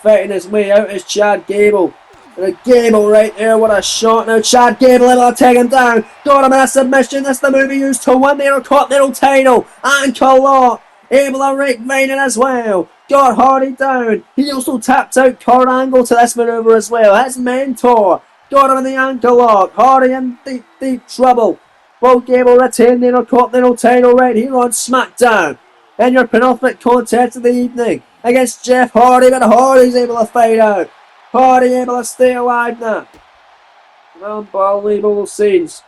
Fighting his way out is Chad Gable. And Gable right there. What a shot. Now Chad Gable able to take him down. Got him in a submission. That's the move he used to win the Intercontinental title. Ankle lock. Able to rake Vane in as well. Got Hardy down. He also tapped out Kurt Angle to this maneuver as well. His mentor. Got him in the ankle lock. Hardy in deep, deep trouble. Will Gable retain the Intercontinental title right here on Smackdown. In your penultimate contest of the evening against Jeff Hardy, but Hardy's able to fight out. Hardy able to stay alive now. Unbelievable scenes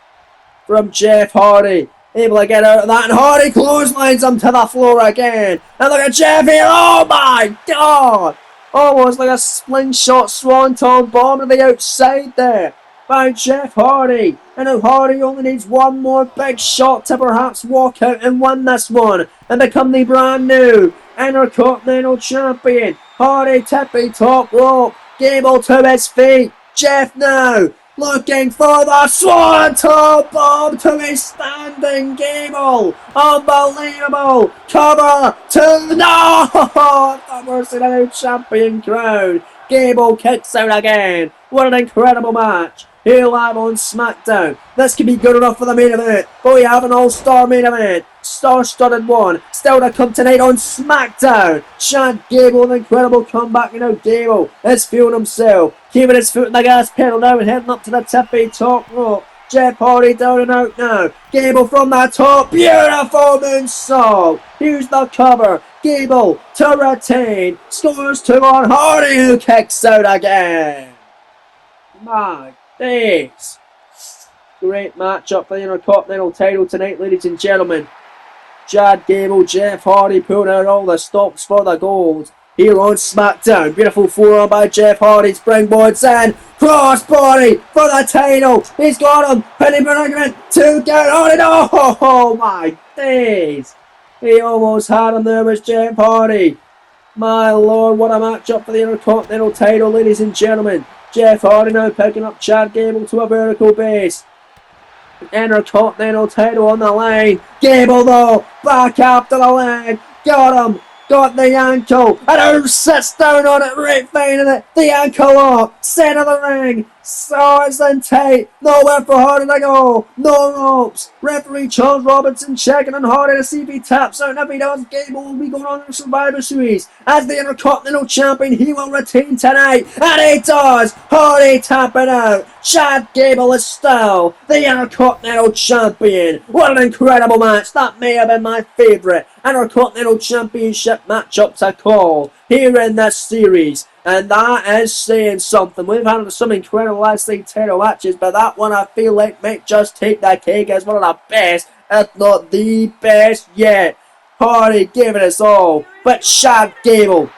from Jeff Hardy. Able to get out of that, and Hardy clotheslines him to the floor again. And look at Jeff here. Oh my God! Almost like a slingshot swanton bomb to the outside there by Jeff Hardy. And now Hardy only needs one more big shot to perhaps walk out and win this one and become the brand new Intercontinental Champion. Hardy tippy top rope. Gable to his feet. Jeff now looking for the swanton bomb to his standing Gable. Unbelievable. Cover to no. Mercy the new champion crown. Gable kicks out again. What an incredible match. Here live on Smackdown. This could be good enough for the main event, but we have an all-star main event. Star-studded one. Still to come tonight on Smackdown. Chad Gable, an incredible comeback. You know, Gable is feeling himself. Keeping his foot in the gas pedal now and heading up to the tippy top rope. Jeff Hardy down and out now. Gable from the top. Beautiful moonsault. Here's the cover. Gable to retain. Scores 2 on Hardy, who kicks out again. My days. Great matchup for the Intercontinental title tonight, ladies and gentlemen. Chad Gable, Jeff Hardy pulling out all the stops for the gold here on Smackdown. Beautiful forearm by Jeff Hardy. Springboards in. Crossbody for the title. He's got him. Penny predicament. 2 down. Oh my days. He almost had him there, was Jeff Hardy. My lord, what a matchup for the Intercontinental title, ladies and gentlemen. Jeff Hardy now picking up Chad Gable to a vertical base. Intercontinental title on the line. Gable though, back after the leg. Got him. Got the ankle. And sits down on it, right finding it. The ankle lock. Center of the ring. Stars and tight. Nowhere for Hardy to go. No ropes. Referee Charles Robinson checking on Hardy to see if he taps out. And if he does, Gable will be going on the Survivor Series. As the Intercontinental Champion, he will retain tonight. And he does. Hardy tapping out. Chad Gable is still the Intercontinental Champion. What an incredible match. That may have been my favourite Intercontinental Championship matchup to call here in this series. And that is saying something. We've had some incredible last league title matches, but that one I feel like might just take that cake as one of the best, if not the best yet. Hardy gave it us all, but Chad Gable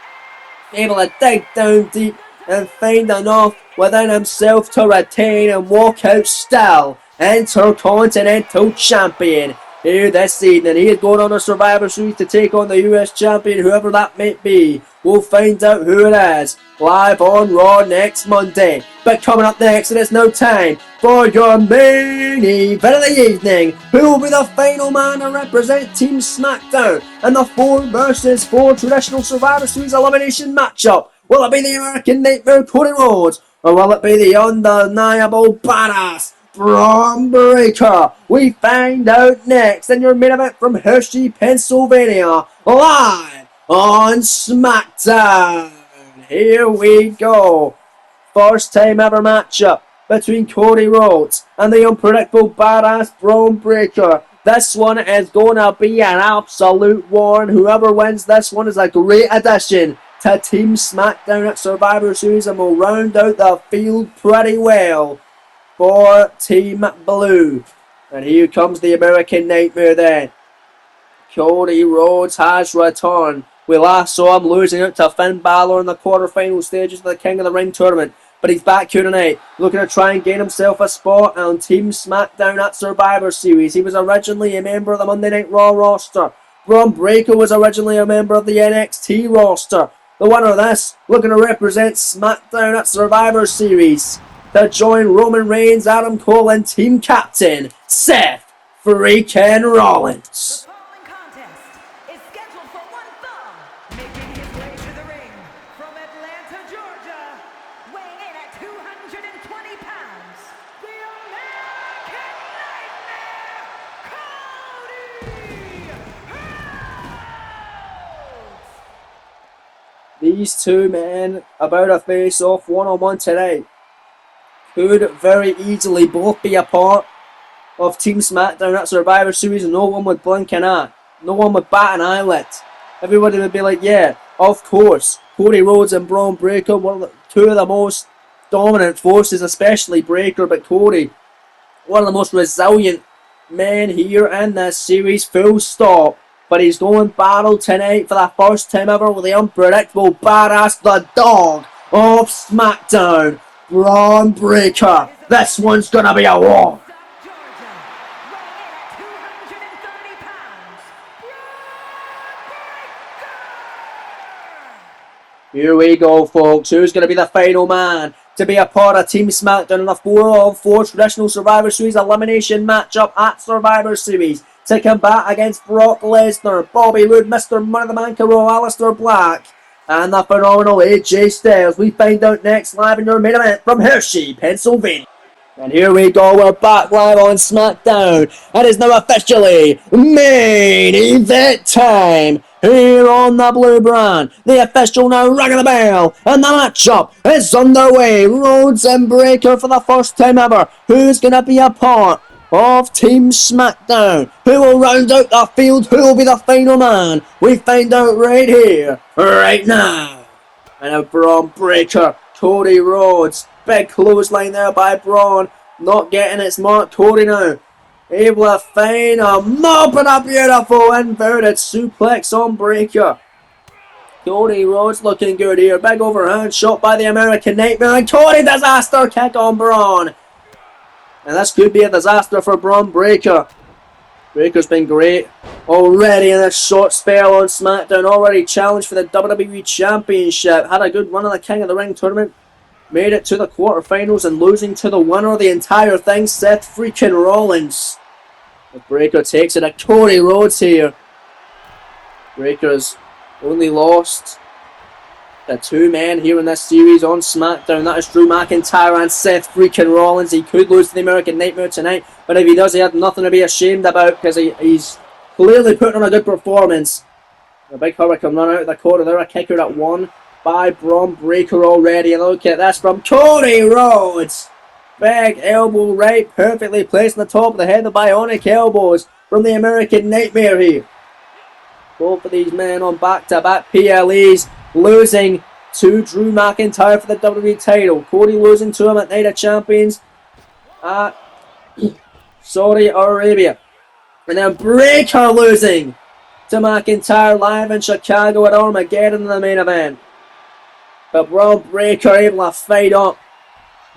able to dig down deep and find enough within himself to retain and walk out still Intercontinental Champion here this evening. He is going on a Survivor Series to take on the US Champion, whoever that might be. We'll find out who it is live on Raw next Monday. But coming up next, it is now time for your main event of the evening. Who will be the final man to represent Team Smackdown in the 4 versus 4 traditional Survivor Series elimination matchup? Will it be the American Nightmare Cody Rhodes, or will it be the undeniable badass Braun Breaker? We find out next in your main event from Hershey, Pennsylvania, live on Smackdown. Here we go. First time ever matchup between Cody Rhodes and the unpredictable badass Braun Breaker. This one is going to be an absolute war, and whoever wins this one is a great addition to Team Smackdown at Survivor Series and will round out the field pretty well for Team Blue. And here comes the American Nightmare then. Cody Rhodes has returned. We last saw him losing out to Finn Balor in the quarterfinal stages of the King of the Ring tournament. But he's back here tonight, looking to try and gain himself a spot on Team Smackdown at Survivor Series. He was originally a member of the Monday Night Raw roster. Braun Breaker was originally a member of the NXT roster. The winner of this, looking to represent SmackDown at Survivor Series, to join Roman Reigns, Adam Cole, and team captain Seth freaking Rollins. The following contest is scheduled for one fall, making his way to the ring from Atlanta, Georgia, weighing in at 220 pounds, the American Nightmare, Cody Rhodes! These two men about to face off one-on-one tonight. Could very easily both be a part of Team SmackDown at Survivor Series, and no one would blink an eye. No one would bat an eyelid. Everybody would be like, yeah, of course. Cody Rhodes and Braun Breaker, two of the most dominant forces, especially Breaker, but Cody, one of the most resilient men here in this series, full stop. But he's going battle tonight for the first time ever with the unpredictable badass, the dog of SmackDown, Braun Breaker. This one's gonna be a war. Here we go, folks. Who's going to be the final man to be a part of Team SmackDown in a 4-on-4 traditional Survivor Series elimination matchup at Survivor Series to combat against Brock Lesnar, Bobby Roode, Mr. Money in the Bank Hero, Aleister Black, and the phenomenal AJ Styles. We find out next live in your main event from Hershey, Pennsylvania. And here we go, we're back live on SmackDown. It is now officially main event time. Here on the blue brand, the official now ringing the bell, and the matchup is underway. Rhodes and Breaker for the first time ever. Who's going to be a part of Team SmackDown? Who will round out the field? Who will be the final man? We find out right here, right now. And a Braun Breaker, Cody Rhodes. Big clothesline there by Braun. Not getting its mark. Cody now able to find a mob and a beautiful inverted suplex on Breaker. Cody Rhodes looking good here. Big overhand shot by the American Nightmare. And Cody disaster kick on Braun. And this could be a disaster for Braun Breaker. Breaker's been great already in this short spell on SmackDown. Already challenged for the WWE Championship. Had a good run in the King of the Ring tournament. Made it to the quarterfinals and losing to the winner of the entire thing, Seth freaking Rollins. The Breaker takes it to Cody Rhodes here. Breaker's only lost to two men here in this series on SmackDown. That is Drew McIntyre and Seth freaking Rollins. He could lose to the American Nightmare tonight, but if he does, he had nothing to be ashamed about because he's clearly putting on a good performance. The big Hurricane run out of the corner there, a kicker at one by Braun Breaker already. And look at this from Cody Rhodes. Big elbow right, perfectly placed on the top of the head. The bionic elbows from the American Nightmare here. Both of these men on back-to-back PLEs, losing to Drew McIntyre for the WWE title. Cody losing to him at Night of Champions at Saudi Arabia. And then Breaker losing to McIntyre live in Chicago at Armageddon in the main event. But Braun Breaker able to fight up.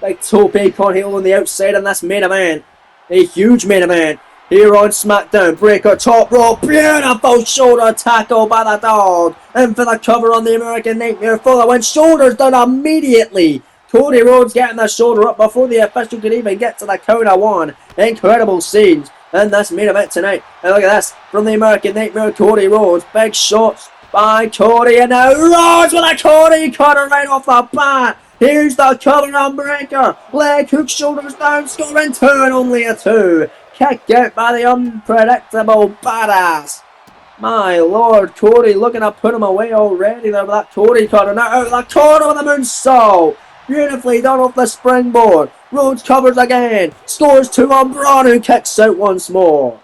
Big tope on heel on the outside in this main event. A huge main event here on SmackDown. Breaker top rope. Beautiful shoulder tackle by the dog. And for the cover on the American Nightmare for the win. Shoulders down immediately. Cody Rhodes getting the shoulder up before the official could even get to the count of one. Incredible scenes in this main event tonight. And look at this from the American Nightmare, Cody Rhodes. Big shots by Cody, and now Rhodes with a Cody cutter right off the bat. Here's the cover on Breaker. Leg hook, shoulders down, scoring two and only a two. Kicked out by the unpredictable badass. My lord, Cody looking to put him away already there with that Cody cutter. Now out of the corner with a moonsault. Beautifully done off the springboard. Rhodes covers again. Scores two on Braun, who kicks out once more.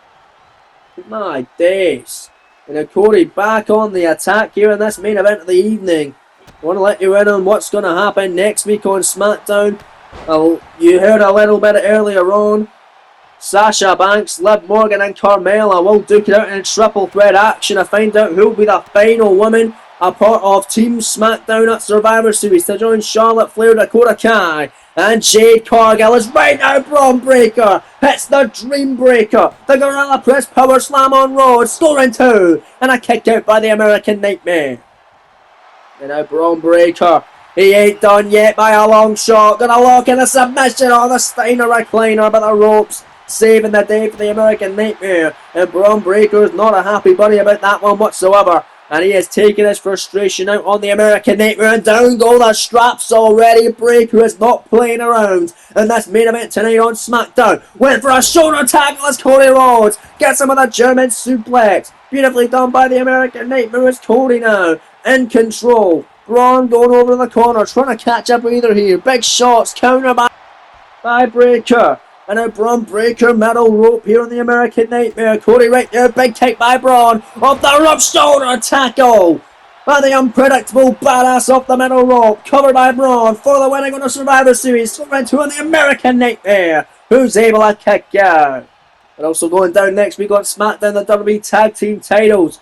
My days. And then Cody back on the attack here in this main event of the evening. I want to let you in on what's going to happen next week on SmackDown. You heard a little bit earlier on. Sasha Banks, Liv Morgan and Carmella will duke it out in triple threat action to find out who will be the final woman a part of Team Smackdown at Survivor Series to join Charlotte Flair, Dakota Kai and Jade Cargill. Is right now Braun Breaker hits the Dream Breaker, the Gorilla Press Power Slam on Rhodes, scoring 2 and a kick out by the American Nightmare. And now Braun Breaker, he ain't done yet by a long shot, gonna lock in a submission on the Steiner recliner, but the ropes saving the day for the American Nightmare, and Braun Breaker is not a happy bunny about that one whatsoever, and he is taking his frustration out on the American Nightmare, and down go the straps already. Breaker is not playing around, and this main event tonight on SmackDown went for a shoulder tackle as Cody Rhodes gets him with a German suplex, beautifully done by the American Nightmare. As Cody now in control, Braun going over the corner, trying to catch a breather here, big shots, counter by Breaker. And now Braun Breaker, metal rope here on the American Nightmare. Cody right there, big kick by Braun. Off the rope, shoulder tackle by the unpredictable badass off the metal rope. Covered by Braun for the winning on the Survivor Series. Scoring 2 on the American Nightmare, who's able to kick out. And also going down next week on SmackDown, the WWE Tag Team titles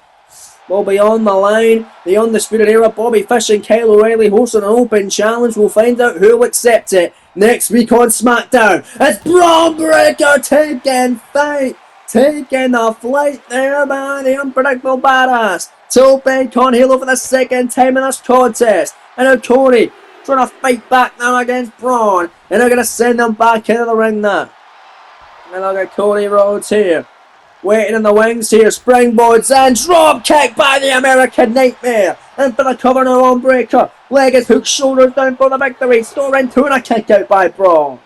will be on the line. The Undisputed Era, Bobby Fish and Kyle O'Reilly hosting an open challenge. We'll find out who will accept it next week on SmackDown. It's Braun Breaker taking the flight there by the unpredictable badass. Till Bacon Halo for the second time in this contest. And now Cody trying to fight back now against Braun. And they're going to send them back into the ring now. And look at Cody Rhodes here, waiting in the wings here, springboards and drop kick by the American Nightmare. And for the cover now on Breaker. Leg is hooked, shoulders down for the victory. Scoring 2 and a kick out by Braun.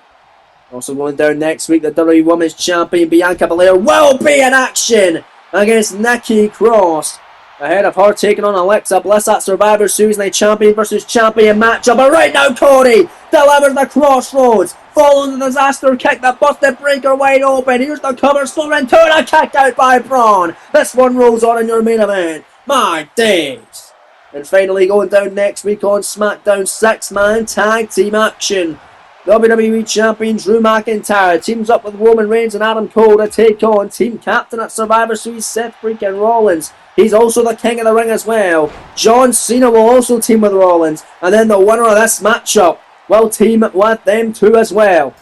Also going down next week, the WWE Women's Champion Bianca Belair will be in action against Nikki Cross, ahead of her taking on Alexa Bliss at Survivor Series in a champion versus champion matchup. But right now Cody delivers the crossroads, following the disaster kick that busted Breaker wide open. Here's the cover, scoring 2 and a kick out by Braun. This one rolls on in your main event. My days. And finally going down next week on SmackDown, 6-man tag team action. WWE Champion Drew McIntyre teams up with Roman Reigns and Adam Cole to take on Team Captain at Survivor Series, Seth freaking Rollins. He's also the king of the ring as well. John Cena will also team with Rollins. And then the winner of this matchup will team with them too as well.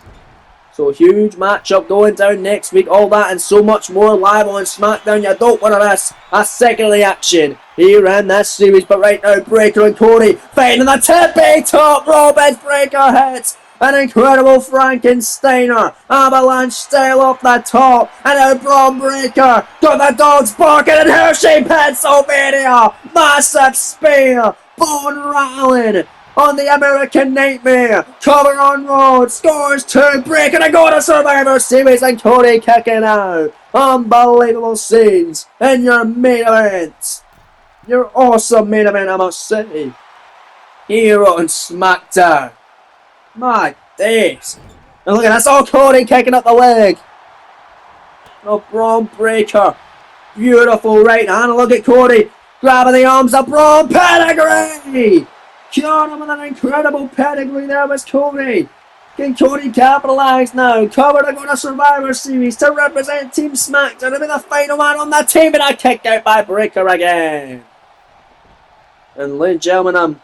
So huge matchup going down next week. All that and so much more live on SmackDown. You don't want to miss a second of the action here in this series. But right now Breaker and Cody fighting the tippy top rope as Breaker hits an incredible Frankensteiner avalanche style off the top. And now Braun Breaker got the dogs barking in Hershey, Pennsylvania. Massive spear, bone rattling on the American Nightmare. Cover on Rhodes, scores 2, Breaker to go to Survivor Series, and Cody kicking out. Unbelievable scenes in your main event. Your awesome main event, I must say, here on SmackDown. My days. And look at that's all Cody kicking up the leg. Oh, Braun Breaker. Beautiful right hand. And look at Cody grabbing the arms of Braun. Pedigree. Caught him with an incredible pedigree there was Cody. Can Cody capitalise now? Cover to go to Survivor Series to represent Team SmackDown to be the final man on that team. And a kick out by Breaker again. And ladies and gentlemen, I'm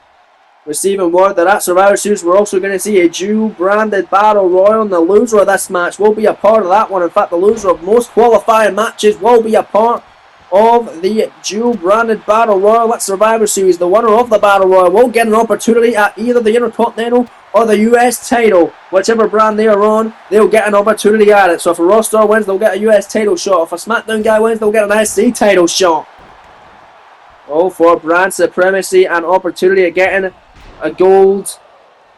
receiving word that at Survivor Series we're also going to see a dual branded battle royal, and the loser of this match will be a part of that one. In fact, the loser of most qualifying matches will be a part of the dual branded battle royal at Survivor Series. The winner of the battle royal will get an opportunity at either the Intercontinental or the US title. Whichever brand they are on, they'll get an opportunity at it. So if a Raw star wins, they'll get a US title shot. If a SmackDown guy wins, they'll get an SC title shot. All for brand supremacy and opportunity of getting a gold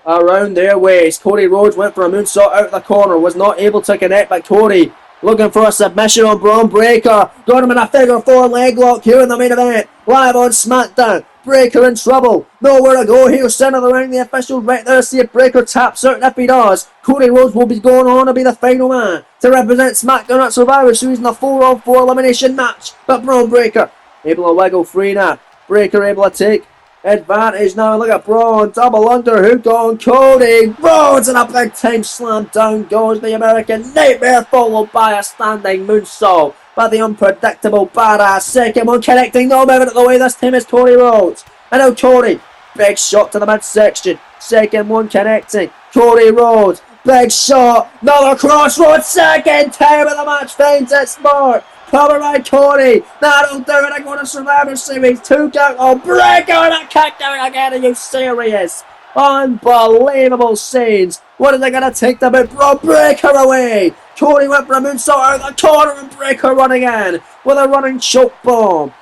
around their waist. Cody Rhodes went for a moonsault out of the corner, was not able to connect, but Cody looking for a submission on Braun Breaker. Got him in a figure 4 leg lock here in the main event. Live on SmackDown. Breaker in trouble. Nowhere to go here. Center of the ring. The official right there. See if Breaker taps out. And if he does, Cody Rhodes will be going on to be the final man to represent SmackDown at Survivor Series in a 4-on-4 elimination match. But Braun Breaker able to wiggle free now. Breaker able to take advantage now. Look at Braun, double underhook on Cody Rhodes, and a big time slam. Down goes the American Nightmare, followed by a standing moonsault by the unpredictable badass. Second one connecting, no moving out of the way. This time is Cody Rhodes, and now Cody, big shot to the midsection. Second one connecting, Cody Rhodes, big shot, another crossroads. Second time of the match finds its mark. Covered by Cody. That'll do it. I'm going to Survivor Series 2 count on Breaker, and a kick out again. Are you serious? Unbelievable scenes. What are they going to take the big Braun Breaker away? Cody went for a moonsault out of the corner, and Breaker running in with a running choke bomb.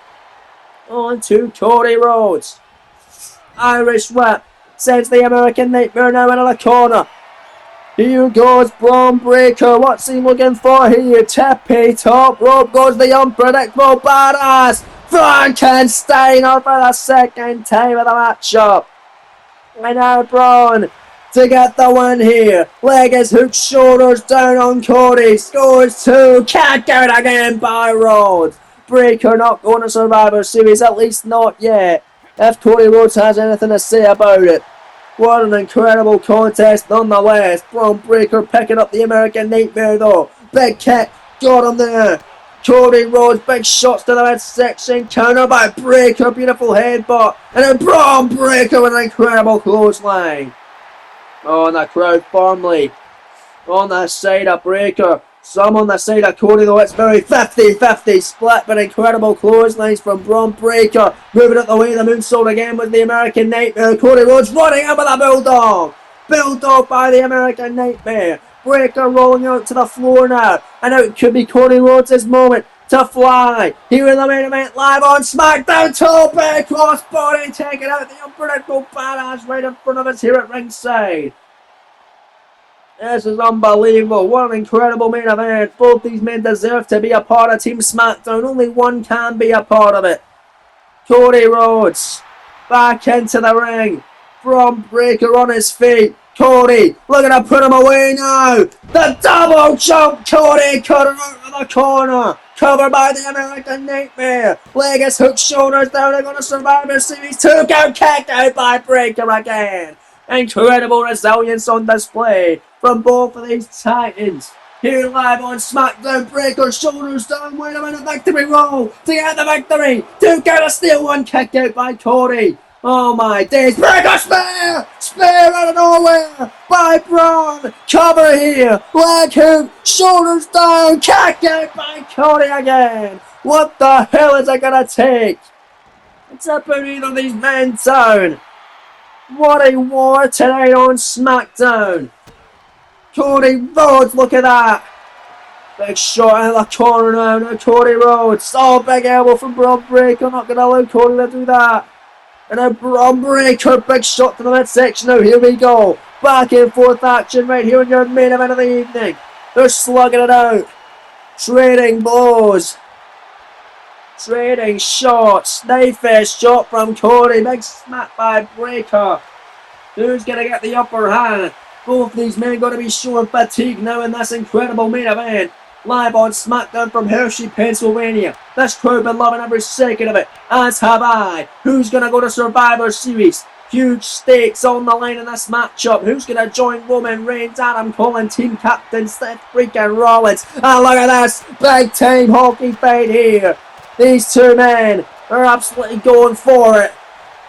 On to Cody Rhodes. Irish whip sends the American Nightmare now into the corner. Here goes Braun Breaker. What's he looking for here? Tippy top rope goes the unpredictable badass Frankensteiner for the second time of the matchup. And now Braun to get the win here. Leg is hooked, shoulders down on Cody. Scores two. Kick out again by Rhodes. Breaker not going to Survivor Series, at least not yet. If Cody Rhodes has anything to say about it. What an incredible contest nonetheless. Braun Breaker picking up the American Nightmare though. Big kick, got him there. Cody Rhodes, big shots to the midsection, counter by Breaker, beautiful headbutt. And then Braun Breaker with an incredible clothesline. Oh, and the crowd firmly on the side of Breaker. Some on the side of Cody though. It's very 50-50 split, but incredible clotheslines from Braun Breaker. Moving out the way, the moonsault again with the American Nightmare. Cody Rhodes running in with a Bulldog. Bulldog by the American Nightmare. Breaker rolling out to the floor now. And now it could be Cody Rhodes' moment to fly. Here in the main event live on Smackdown. Tope crossbody taking out the unpredictable badass right in front of us here at ringside. This is unbelievable. What an incredible main event. Both these men deserve to be a part of Team Smackdown. Only one can be a part of it. Cody Rhodes back into the ring. Braun Breaker on his feet. Cody looking to put him away now. The double jump. Cody cutter out of the corner. Covered by the American Nightmare. Leg is hooked, shoulders down. They're going to Survivor Series 2 count. Kicked out by Breaker again. Incredible resilience on display from both of these titans. Here live on Smackdown. Breaker, shoulders down, wait a minute, victory roll to get the victory. 2 count of steel, 1 kick out by Cody. Oh my days, Breaker spear! Spear out of nowhere by Braun. Cover here, leg hook, shoulders down, kick out by Cody again. What the hell is it gonna take to put either of these men down? What a war tonight on Smackdown. Cody Rhodes, look at that. Big shot in the corner now. Cody Rhodes. Oh, big elbow from Braun Breaker. Not going to allow Cody to do that. And then Braun Breaker, big shot to the midsection now. Here we go. Back and forth action right here in your main event of the evening. They're slugging it out. Trading blows. Trading shots. Knife-edge shot from Cody. Big smack by Breaker. Who's going to get the upper hand? Both these men going to be showing fatigue now in this incredible main event. Live on Smackdown from Hershey, Pennsylvania. This crowd been loving every second of it, as have I. Who's going to go to Survivor Series? Huge stakes on the line in this matchup. Who's going to join Roman Reigns, Adam Cole, and team captain Seth freaking Rollins? And look at this big time hockey fight here. These two men are absolutely going for it.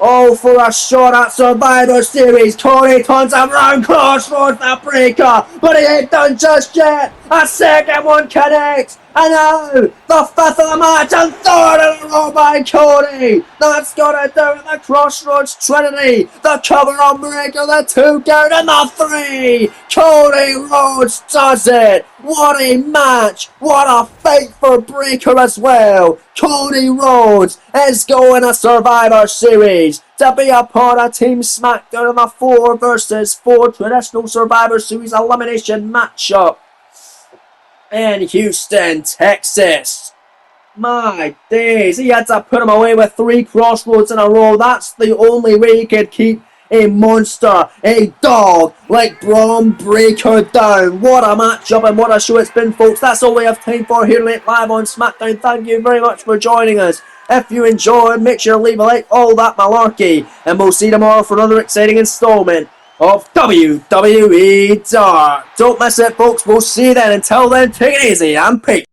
All for a shot at Survivor Series. Cody turns around, crossroads the Breaker, but he ain't done just yet. A second one connects, and now the fifth of the match and third in a row by Cody. That's gonna do it. The Crossroads Trinity, the cover on Breaker, the 2 count, and the 3. Cody Rhodes does it. What a match. What a fight for Breaker as well. Cody Rhodes is going to Survivor Series to be a part of Team Smackdown in the 4 versus 4 traditional Survivor Series elimination matchup in Houston, Texas. My days, he had to put him away with 3 crossroads in a row. That's the only way he could keep a monster, a dog like Braun Breaker down. What a matchup and what a show it's been, folks. That's all we have time for here live on Smackdown. Thank you very much for joining us. If you enjoyed, make sure to leave a like, all that malarkey. And we'll see you tomorrow for another exciting installment of WWE Dark. Don't miss it, folks. We'll see you then. Until then, take it easy and peace.